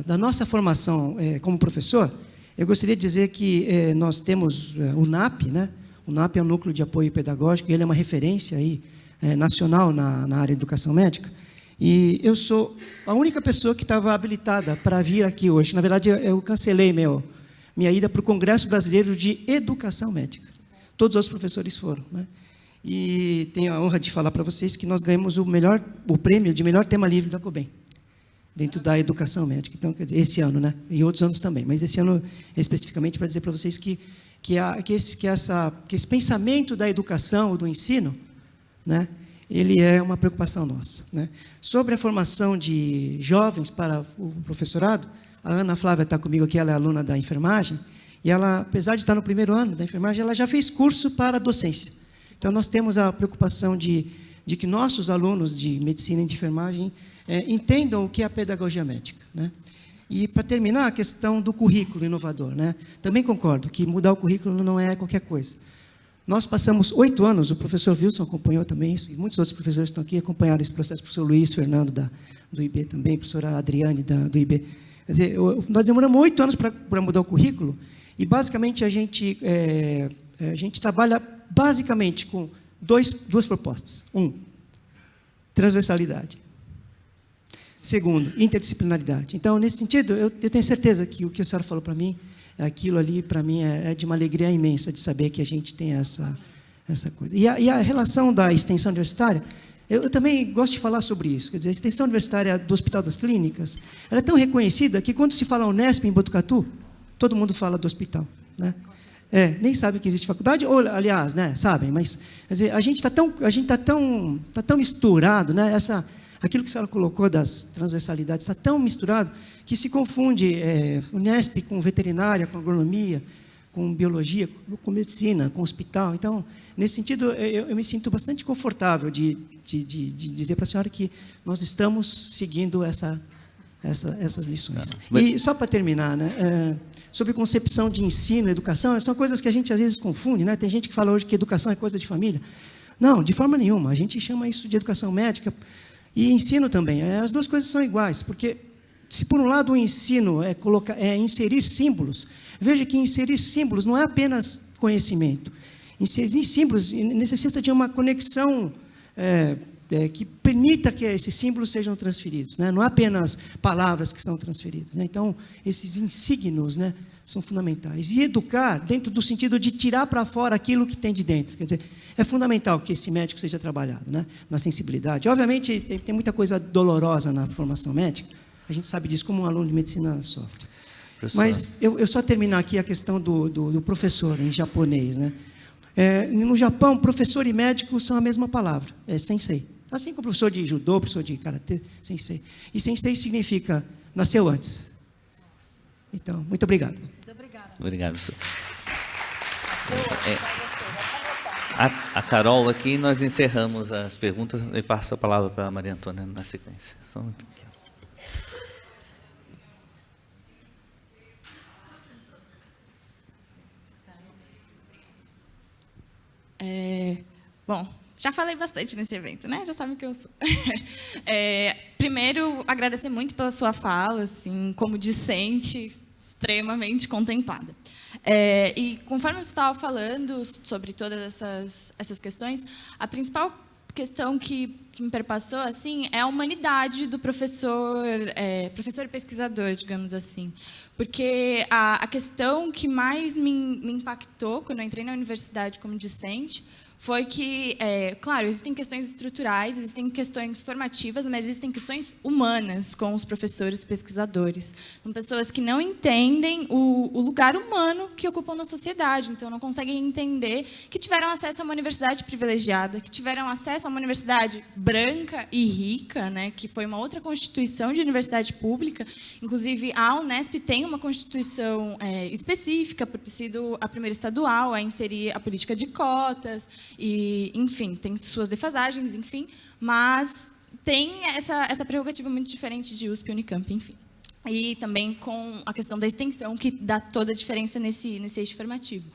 da nossa formação como professor, eu gostaria de dizer que nós temos o NAP, né? O NAP é o Núcleo de Apoio Pedagógico, e ele é uma referência aí, nacional na área de educação médica. E eu sou a única pessoa que estava habilitada para vir aqui hoje. Na verdade, eu cancelei minha ida para o Congresso Brasileiro de Educação Médica. Todos os professores foram, né? E tenho a honra de falar para vocês que nós ganhamos o prêmio de melhor tema livre da COBEM, dentro da educação médica. Então, quer dizer, esse ano, né? E outros anos também, mas esse ano especificamente para dizer para vocês que esse pensamento da educação ou do ensino, né, ele é uma preocupação nossa, né? Sobre a formação de jovens para o professorado, a Ana Flávia está comigo aqui, ela é aluna da enfermagem, e ela, apesar de estar no primeiro ano da enfermagem, ela já fez curso para a docência. Então, nós temos a preocupação de que nossos alunos de medicina e de enfermagem entendam o que é a pedagogia médica, né? E, para terminar, a questão do currículo inovador, né? Também concordo que mudar o currículo não é qualquer coisa. Nós passamos 8 anos, o professor Wilson acompanhou também isso, e muitos outros professores estão aqui acompanharam esse processo, o professor Luiz Fernando do IB também, a professora Adriane do IB. Quer dizer, nós demoramos 8 anos para mudar o currículo, e basicamente a gente trabalha basicamente com duas propostas. Transversalidade. Segundo, interdisciplinaridade. Então, nesse sentido, eu tenho certeza que o que a senhora falou para mim, aquilo ali, para mim, é de uma alegria imensa de saber que a gente tem essa coisa. E a relação da extensão universitária, eu também gosto de falar sobre isso. Quer dizer, a extensão universitária do Hospital das Clínicas, ela é tão reconhecida que, quando se fala Unesp em Botucatu, todo mundo fala do hospital, né? Nem sabe que existe faculdade, ou, aliás, né, sabem, mas quer dizer, a gente está tão misturado, né? Aquilo que a senhora colocou das transversalidades está tão misturado que se confunde Unesp com veterinária, com agronomia, com biologia, com medicina, com hospital. Então, nesse sentido, eu me sinto bastante confortável de dizer para a senhora que nós estamos seguindo essas lições. E só para terminar, né, sobre concepção de ensino, educação, são coisas que a gente às vezes confunde, né? Tem gente que fala hoje que educação é coisa de família. Não, de forma nenhuma. A gente chama isso de educação médica E ensino também. As duas coisas são iguais, porque se por um lado o ensino é inserir símbolos, veja que inserir símbolos não é apenas conhecimento. Inserir símbolos necessita de uma conexão que permita que esses símbolos sejam transferidos, né? Não é apenas palavras que são transferidas, né? Então, esses insígnios, né, são fundamentais. E educar dentro do sentido de tirar para fora aquilo que tem de dentro. Quer dizer, é fundamental que esse médico seja trabalhado, né, na sensibilidade. Obviamente, tem muita coisa dolorosa na formação médica. A gente sabe disso como um aluno de medicina sofre. Mas eu só terminar aqui a questão do professor em japonês, né? No Japão, professor e médico são a mesma palavra, é sensei. Assim como professor de judô, professor de karatê, sensei. E sensei significa nasceu antes. Então, muito obrigado. Muito obrigada. Obrigado, professor. A Carol aqui, nós encerramos as perguntas e passo a palavra para a Maria Antônia na sequência. Só um minuto aqui. Bom, já falei bastante nesse evento, né? Já sabem que eu sou. Primeiro, agradecer muito pela sua fala, assim, como discente, extremamente contemplada. E conforme você estava falando sobre todas essas questões, a principal questão que me perpassou assim é a humanidade do professor e pesquisador, digamos assim. Porque a questão que mais me impactou quando eu entrei na universidade como discente foi que, claro, existem questões estruturais, existem questões formativas, mas existem questões humanas com os professores pesquisadores. São pessoas que não entendem o lugar humano que ocupam na sociedade, então não conseguem entender que tiveram acesso a uma universidade privilegiada, que tiveram acesso a uma universidade branca e rica, né, que foi uma outra constituição de universidade pública. Inclusive, a Unesp tem uma constituição específica, por ter sido a primeira estadual a inserir a política de cotas, e, enfim, tem suas defasagens, enfim, mas tem essa prerrogativa muito diferente de USP e Unicamp, enfim. E também com a questão da extensão, que dá toda a diferença nesse eixo formativo.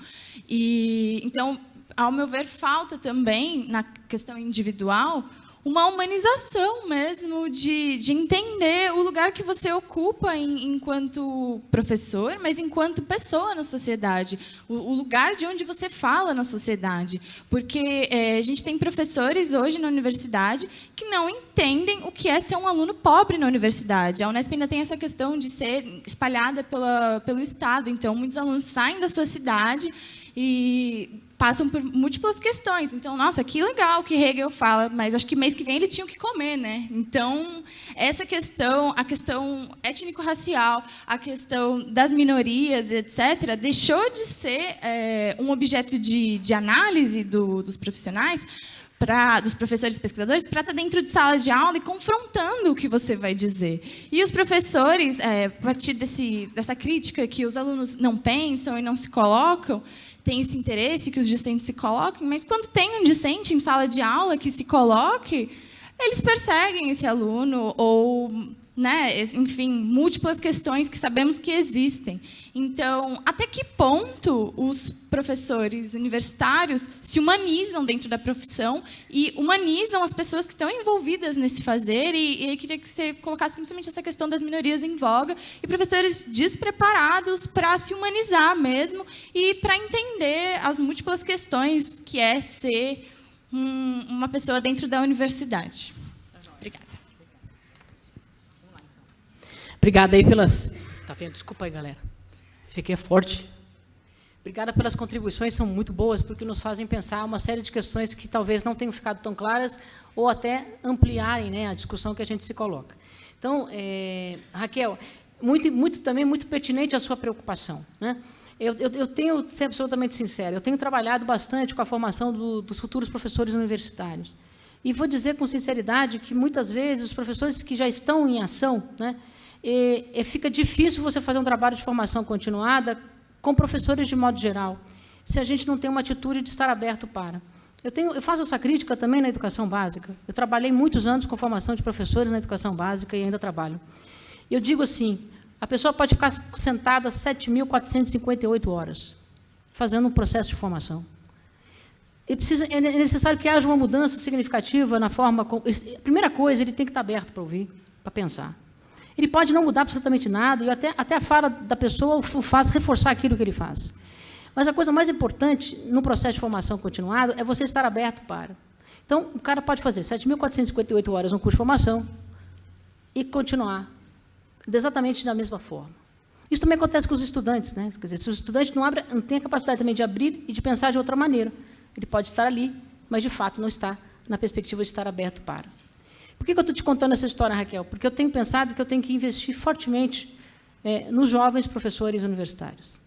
E, então, ao meu ver, falta também, na questão individual, uma humanização mesmo de entender o lugar que você ocupa enquanto professor, mas enquanto pessoa na sociedade, o lugar de onde você fala na sociedade. Porque a gente tem professores hoje na universidade que não entendem o que é ser um aluno pobre na universidade. A Unesp ainda tem essa questão de ser espalhada pelo Estado, então muitos alunos saem da sua cidade e passam por múltiplas questões. Então, nossa, que legal que Hegel fala, mas acho que mês que vem ele tinha o que comer, né? Então, essa questão, a questão étnico-racial, a questão das minorias, etc., deixou de ser um objeto de análise dos profissionais, dos professores pesquisadores, para estar dentro de sala de aula e confrontando o que você vai dizer. E os professores, a partir dessa crítica que os alunos não pensam e não se colocam, tem esse interesse que os discentes se coloquem, mas quando tem um discente em sala de aula que se coloque, eles perseguem esse aluno ou, né, enfim, múltiplas questões que sabemos que existem. Então, até que ponto os professores universitários se humanizam dentro da profissão e humanizam as pessoas que estão envolvidas nesse fazer? E eu queria que você colocasse principalmente essa questão das minorias em voga e professores despreparados para se humanizar mesmo e para entender as múltiplas questões que é ser uma pessoa dentro da universidade. Obrigada. Obrigada aí pelas... Tá vendo? Desculpa aí, galera. Esse aqui é forte. Obrigada pelas contribuições, são muito boas, porque nos fazem pensar uma série de questões que talvez não tenham ficado tão claras ou até ampliarem, né, a discussão que a gente se coloca. Então, Raquel, também muito pertinente a sua preocupação, né? Eu tenho que ser absolutamente sincero, eu tenho trabalhado bastante com a formação dos futuros professores universitários. E vou dizer com sinceridade que, muitas vezes, os professores que já estão em ação, né, fica difícil você fazer um trabalho de formação continuada com professores de modo geral, se a gente não tem uma atitude de estar aberto para. Eu faço essa crítica também na educação básica. Eu trabalhei muitos anos com formação de professores na educação básica e ainda trabalho. Eu digo assim, a pessoa pode ficar sentada 7.458 horas, fazendo um processo de formação. É necessário que haja uma mudança significativa na forma como... A primeira coisa, ele tem que estar aberto para ouvir, para pensar. Ele pode não mudar absolutamente nada, e até a fala da pessoa o faz reforçar aquilo que ele faz. Mas a coisa mais importante no processo de formação continuado é você estar aberto para. Então, o cara pode fazer 7.458 horas no curso de formação e continuar exatamente da mesma forma. Isso também acontece com os estudantes, né? Quer dizer, se o estudante não tem a capacidade também de abrir e de pensar de outra maneira, ele pode estar ali, mas, de fato, não está na perspectiva de estar aberto para. Por que eu estou te contando essa história, Raquel? Porque eu tenho pensado que eu tenho que investir fortemente nos jovens professores universitários.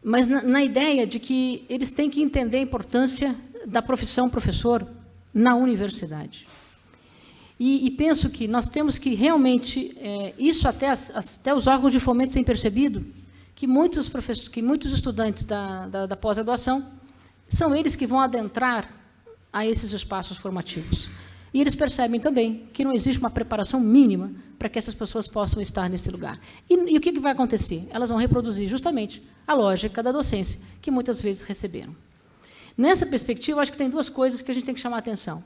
Mas na ideia de que eles têm que entender a importância da profissão professor na universidade. E penso que nós temos que realmente, isso até os órgãos de fomento têm percebido, que muitos estudantes da pós-graduação são eles que vão adentrar a esses espaços formativos. E eles percebem também que não existe uma preparação mínima para que essas pessoas possam estar nesse lugar. E o que vai acontecer? Elas vão reproduzir justamente a lógica da docência que muitas vezes receberam. Nessa perspectiva, acho que tem duas coisas que a gente tem que chamar a atenção.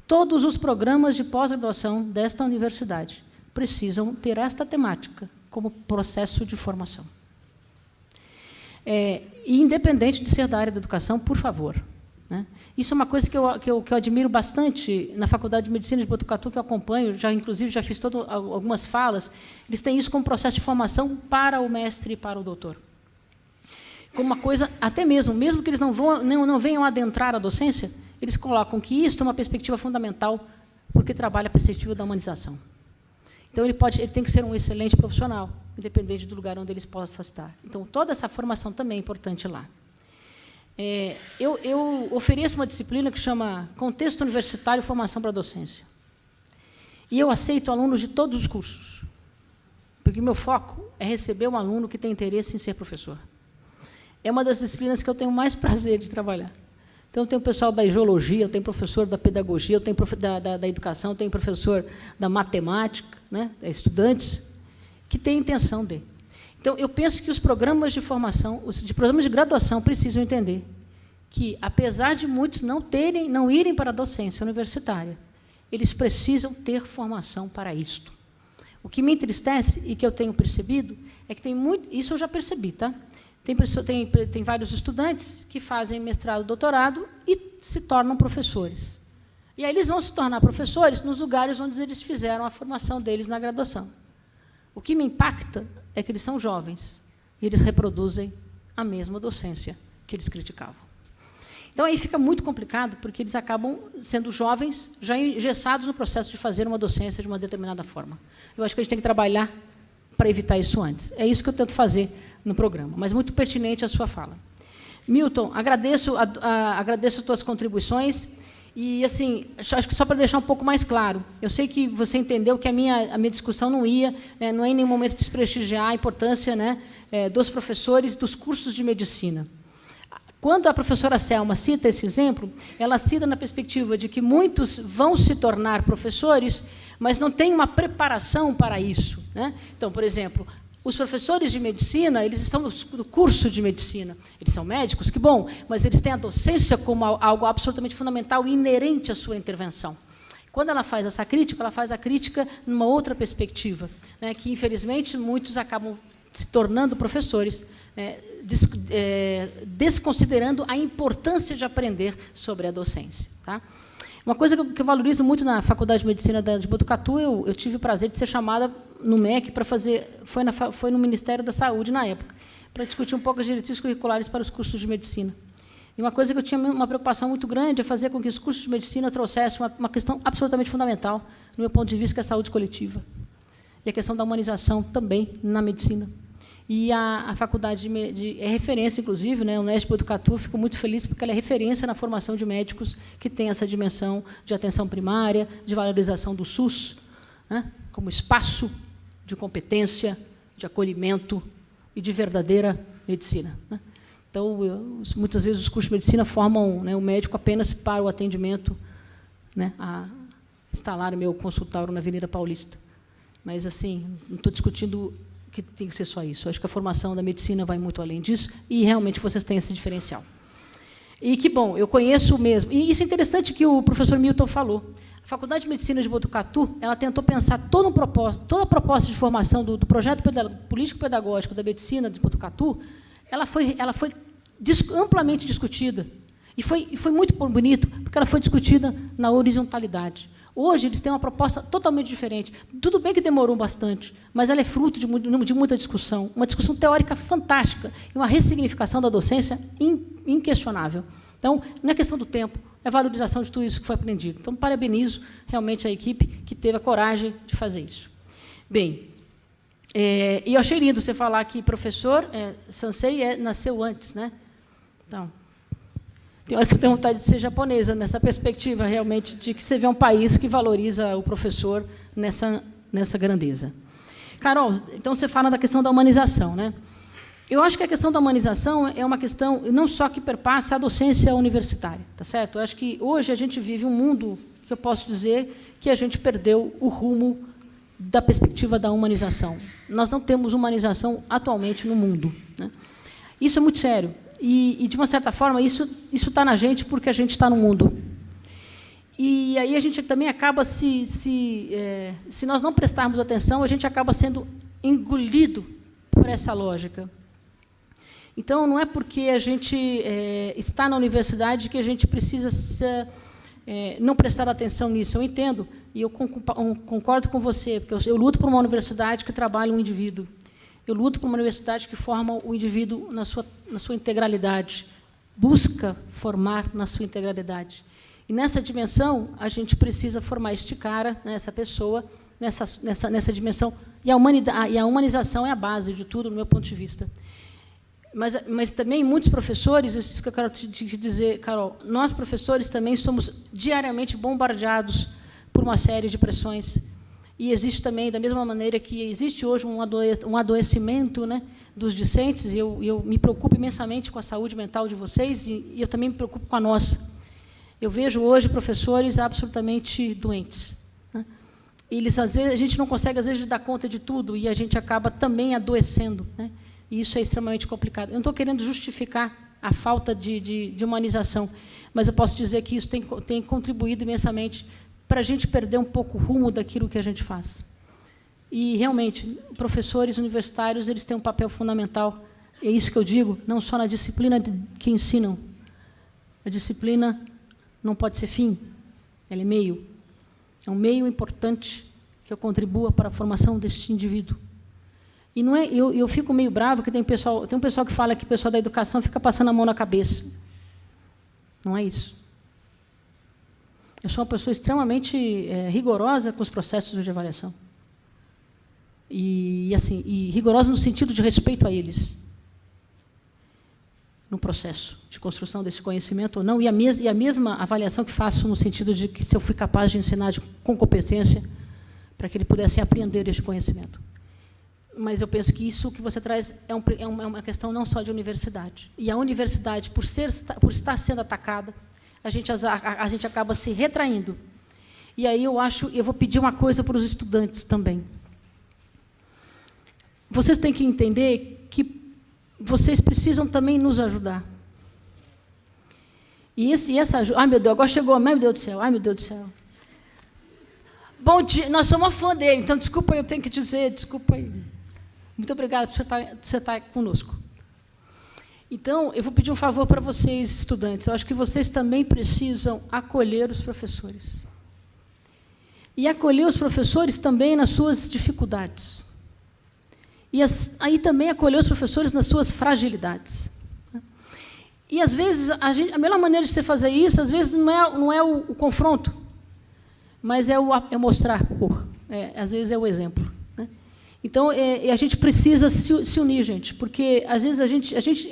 Todos os programas de pós-graduação desta universidade precisam ter esta temática como processo de formação. E independente de ser da área da educação, por favor. Né? Isso é uma coisa que eu admiro bastante na Faculdade de Medicina de Botucatu, que eu acompanho, inclusive já fiz algumas falas, eles têm isso como processo de formação para o mestre e para o doutor. Como uma coisa, até mesmo que eles não venham adentrar a docência, eles colocam que isso é uma perspectiva fundamental, porque trabalha a perspectiva da humanização. Então, ele tem que ser um excelente profissional, independente do lugar onde eles possam estar. Então, toda essa formação também é importante lá. Eu ofereço uma disciplina que chama Contexto Universitário e Formação para a Docência. E eu aceito alunos de todos os cursos, porque meu foco é receber um aluno que tem interesse em ser professor. É uma das disciplinas que eu tenho mais prazer de trabalhar. Então, eu tenho pessoal da geologia, eu tenho professor da pedagogia, eu tenho da educação, eu tenho professor da matemática, né, estudantes que têm intenção de. Então, eu penso que os programas de formação, os programas de graduação precisam entender que, apesar de muitos não irem para a docência universitária, eles precisam ter formação para isto. O que me entristece e que eu tenho percebido é que tem muito... Isso eu já percebi, tá? Tem vários estudantes que fazem mestrado, doutorado e se tornam professores. E aí eles vão se tornar professores nos lugares onde eles fizeram a formação deles na graduação. O que me impacta é que eles são jovens e eles reproduzem a mesma docência que eles criticavam. Então, aí fica muito complicado, porque eles acabam sendo jovens, já engessados no processo de fazer uma docência de uma determinada forma. Eu acho que a gente tem que trabalhar para evitar isso antes. É isso que eu tento fazer no programa, mas muito pertinente a sua fala. Milton, agradeço as tuas contribuições e, assim, acho que só para deixar um pouco mais claro, eu sei que você entendeu que a minha discussão não é em nenhum momento desprestigiar a importância, né, dos professores dos cursos de medicina. Quando a professora Selma cita esse exemplo, ela cita na perspectiva de que muitos vão se tornar professores, mas não têm uma preparação para isso, né? Então, por exemplo, os professores de medicina, eles estão no curso de medicina. Eles são médicos, que bom, mas eles têm a docência como algo absolutamente fundamental e inerente à sua intervenção. Quando ela faz essa crítica, ela faz a crítica numa outra perspectiva, né, que, infelizmente, muitos acabam se tornando professores, desconsiderando a importância de aprender sobre a docência. Tá? Uma coisa que eu valorizo muito na Faculdade de Medicina de Botucatu, eu tive o prazer de ser chamada no MEC para fazer, foi no Ministério da Saúde, na época, para discutir um pouco as diretrizes curriculares para os cursos de medicina. E uma coisa que eu tinha uma preocupação muito grande é fazer com que os cursos de medicina trouxessem uma questão absolutamente fundamental, no meu ponto de vista, que é a saúde coletiva. E a questão da humanização também na medicina. E a faculdade é referência, inclusive, né, a Unesp Botucatu, fico muito feliz porque ela é referência na formação de médicos que tem essa dimensão de atenção primária, de valorização do SUS, né, como espaço de competência, de acolhimento e de verdadeira medicina. Né. Então, muitas vezes os cursos de medicina formam, né, o médico apenas para o atendimento, né, a instalar o meu consultório na Avenida Paulista. Mas, assim, não estou discutindo que tem que ser só isso. Eu acho que a formação da medicina vai muito além disso e, realmente, vocês têm esse diferencial. E que bom, eu conheço mesmo. E isso é interessante que o professor Milton falou. A Faculdade de Medicina de Botucatu, ela tentou pensar toda a proposta de formação do projeto político-pedagógico da medicina de Botucatu, ela foi amplamente discutida. E foi muito bonito, porque ela foi discutida na horizontalidade. Hoje, eles têm uma proposta totalmente diferente. Tudo bem que demorou bastante, mas ela é fruto de muita discussão, uma discussão teórica fantástica e uma ressignificação da docência inquestionável. Então, não é questão do tempo, é a valorização de tudo isso que foi aprendido. Então, parabenizo realmente a equipe que teve a coragem de fazer isso. Bem, e eu achei lindo você falar que professor, Sansei nasceu antes, né? Então, tem hora que eu tenho vontade de ser japonesa, nessa perspectiva, realmente, de que você vê um país que valoriza o professor nessa grandeza. Carol, então você fala da questão da humanização, né? Eu acho que a questão da humanização é uma questão não só que perpassa a docência universitária, tá certo? Eu acho que hoje a gente vive um mundo que eu posso dizer que a gente perdeu o rumo da perspectiva da humanização. Nós não temos humanização atualmente no mundo, né? Isso é muito sério. E, de uma certa forma, isso está na gente porque a gente está no mundo. E aí a gente também acaba, se nós não prestarmos atenção, a gente acaba sendo engolido por essa lógica. Então, não é porque a gente está na universidade que a gente precisa não prestar atenção nisso. Eu entendo, e eu concordo com você, porque eu luto por uma universidade que trabalha um indivíduo. Eu luto por uma universidade que forma o indivíduo na sua integralidade, busca formar na sua integralidade. E, nessa dimensão, a gente precisa formar este cara, né, essa pessoa, nessa dimensão. E a humanização é a base de tudo, do meu ponto de vista. Mas também, muitos professores, isso que eu quero te dizer, Carol, nós, professores, também somos diariamente bombardeados por uma série de pressões. E existe também, da mesma maneira que existe hoje um adoecimento, né, dos discentes, e eu me preocupo imensamente com a saúde mental de vocês, e eu também me preocupo com a nossa. Eu vejo hoje professores absolutamente doentes, né? Eles, às vezes, a gente não consegue, às vezes, dar conta de tudo, e a gente acaba também adoecendo, né? E isso é extremamente complicado. Eu não estou querendo justificar a falta de humanização, mas eu posso dizer que isso tem contribuído imensamente para a gente perder um pouco o rumo daquilo que a gente faz. E, realmente, professores universitários, eles têm um papel fundamental, é isso que eu digo, não só na disciplina que ensinam. A disciplina não pode ser fim, ela é meio. É um meio importante que eu contribua para a formação deste indivíduo. E não é, eu fico meio bravo, que tem um pessoal que fala que o pessoal da educação fica passando a mão na cabeça. Não é isso. Eu sou uma pessoa extremamente rigorosa com os processos de avaliação. E rigorosa no sentido de respeito a eles, no processo de construção desse conhecimento ou não, e a mesma avaliação que faço no sentido de que se eu fui capaz de ensinar com competência para que ele pudesse apreender este conhecimento. Mas eu penso que isso que você traz é uma questão não só de universidade. E a universidade, por estar sendo atacada, a gente acaba se retraindo. E aí eu vou pedir uma coisa para os estudantes também. Vocês têm que entender que vocês precisam também nos ajudar. E essa ajuda... Ai, meu Deus, agora chegou. Ai, meu Deus do céu. Ai, meu Deus do céu. Bom dia. Nós somos fã dele, então, desculpa, eu tenho que dizer, desculpa aí. Muito obrigada por você estar conosco. Então, eu vou pedir um favor para vocês, estudantes. Eu acho que vocês também precisam acolher os professores. E acolher os professores também nas suas dificuldades. E aí também acolher os professores nas suas fragilidades. E, às vezes, a melhor maneira de você fazer isso, às vezes, não é o confronto, mas é mostrar, às vezes é o exemplo. Né? Então, a gente precisa se unir, gente, porque, às vezes,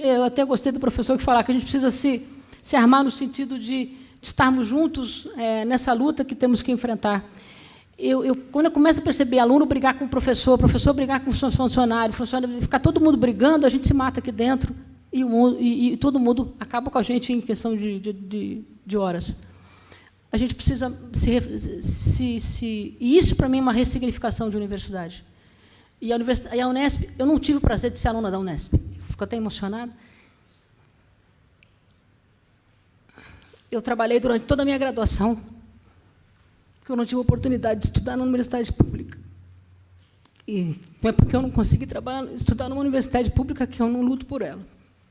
eu até gostei do professor que falava que a gente precisa se armar no sentido de estarmos juntos nessa luta que temos que enfrentar. Quando eu começo a perceber aluno brigar com o professor brigar com o funcionário, ficar todo mundo brigando, a gente se mata aqui dentro e todo mundo acaba com a gente em questão de horas. A gente precisa e isso, para mim, é uma ressignificação de universidade. E a Unesp, eu não tive o prazer de ser aluna da Unesp, fico até emocionada. eu trabalhei durante toda a minha graduação, porque eu não tive oportunidade de estudar na universidade pública. E não é porque eu não consegui estudar numa universidade pública que eu não luto por ela.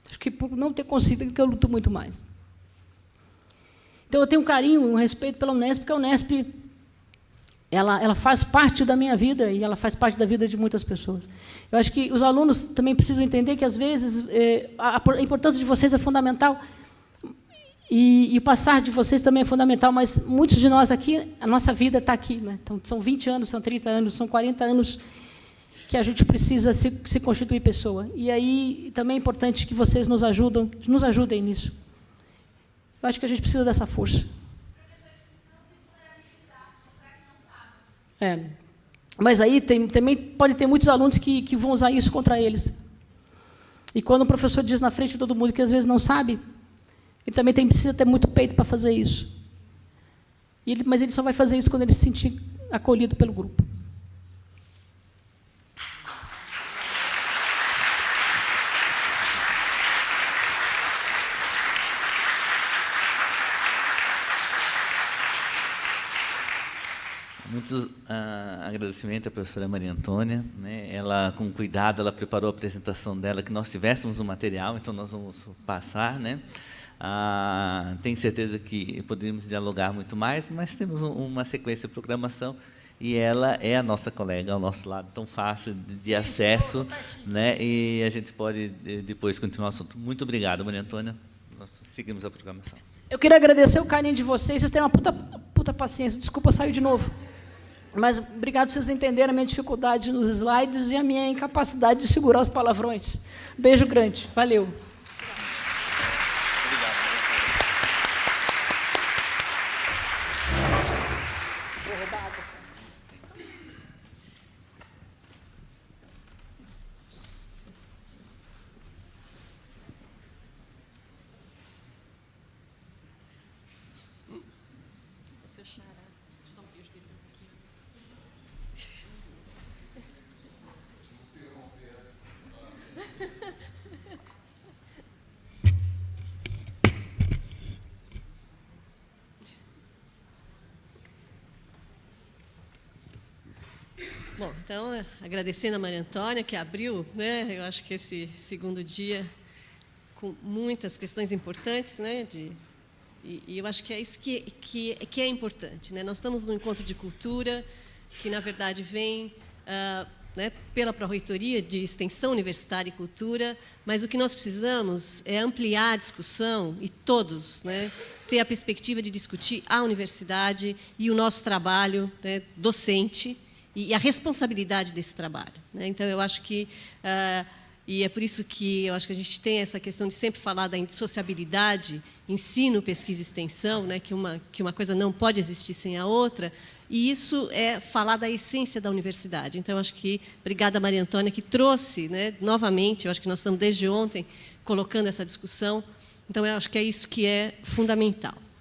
Acho que por não ter conseguido que eu luto muito mais. Então, eu tenho um carinho, um respeito pela Unesp, porque a Unesp ela faz parte da minha vida e ela faz parte da vida de muitas pessoas. Eu acho que os alunos também precisam entender que, às vezes, a importância de vocês é fundamental e o passar de vocês também é fundamental, mas muitos de nós aqui, a nossa vida está aqui. Né? Então, são 20 anos, são 30 anos, são 40 anos que a gente precisa se constituir pessoa. E aí também é importante que vocês nos ajudem nisso. Eu acho que a gente precisa dessa força. Mas aí também pode ter muitos alunos que vão usar isso contra eles. E quando o professor diz na frente de todo mundo que às vezes não sabe, ele também precisa ter muito peito para fazer isso. Mas ele só vai fazer isso quando ele se sentir acolhido pelo grupo. Muitos agradecimentos à professora Maria Antônia, né? Ela, com cuidado, ela preparou a apresentação dela, que nós tivéssemos o material, então nós vamos passar, né? Tenho certeza que poderíamos dialogar muito mais, mas temos uma sequência de programação e ela é a nossa colega ao nosso lado, tão fácil de acesso, né? E a gente pode depois continuar o assunto. Muito obrigado, Maria Antônia. Nós seguimos a programação. Eu queria agradecer o carinho de vocês. Vocês têm uma puta paciência. Desculpa sair de novo. Mas obrigado por vocês entenderem a minha dificuldade nos slides e a minha incapacidade de segurar os palavrões. Beijo grande. Valeu. Bom, então, agradecendo a Maria Antônia, que abriu, né, eu acho que esse segundo dia com muitas questões importantes, né, e eu acho que é isso que é importante. Né? Nós estamos num encontro de cultura que, na verdade, vem né, pela Pró-Reitoria de Extensão Universitária e Cultura, mas o que nós precisamos é ampliar a discussão e todos, né, ter a perspectiva de discutir a universidade e o nosso trabalho, né, docente, e a responsabilidade desse trabalho. Né? Então, eu acho que, e é por isso que eu acho que a gente tem essa questão de sempre falar da indissociabilidade, ensino, pesquisa e extensão, né? que uma coisa não pode existir sem a outra, e isso é falar da essência da universidade. Então, eu acho que, obrigada, Maria Antônia, que trouxe, né, novamente, eu acho que nós estamos desde ontem colocando essa discussão, então, eu acho que é isso que é fundamental.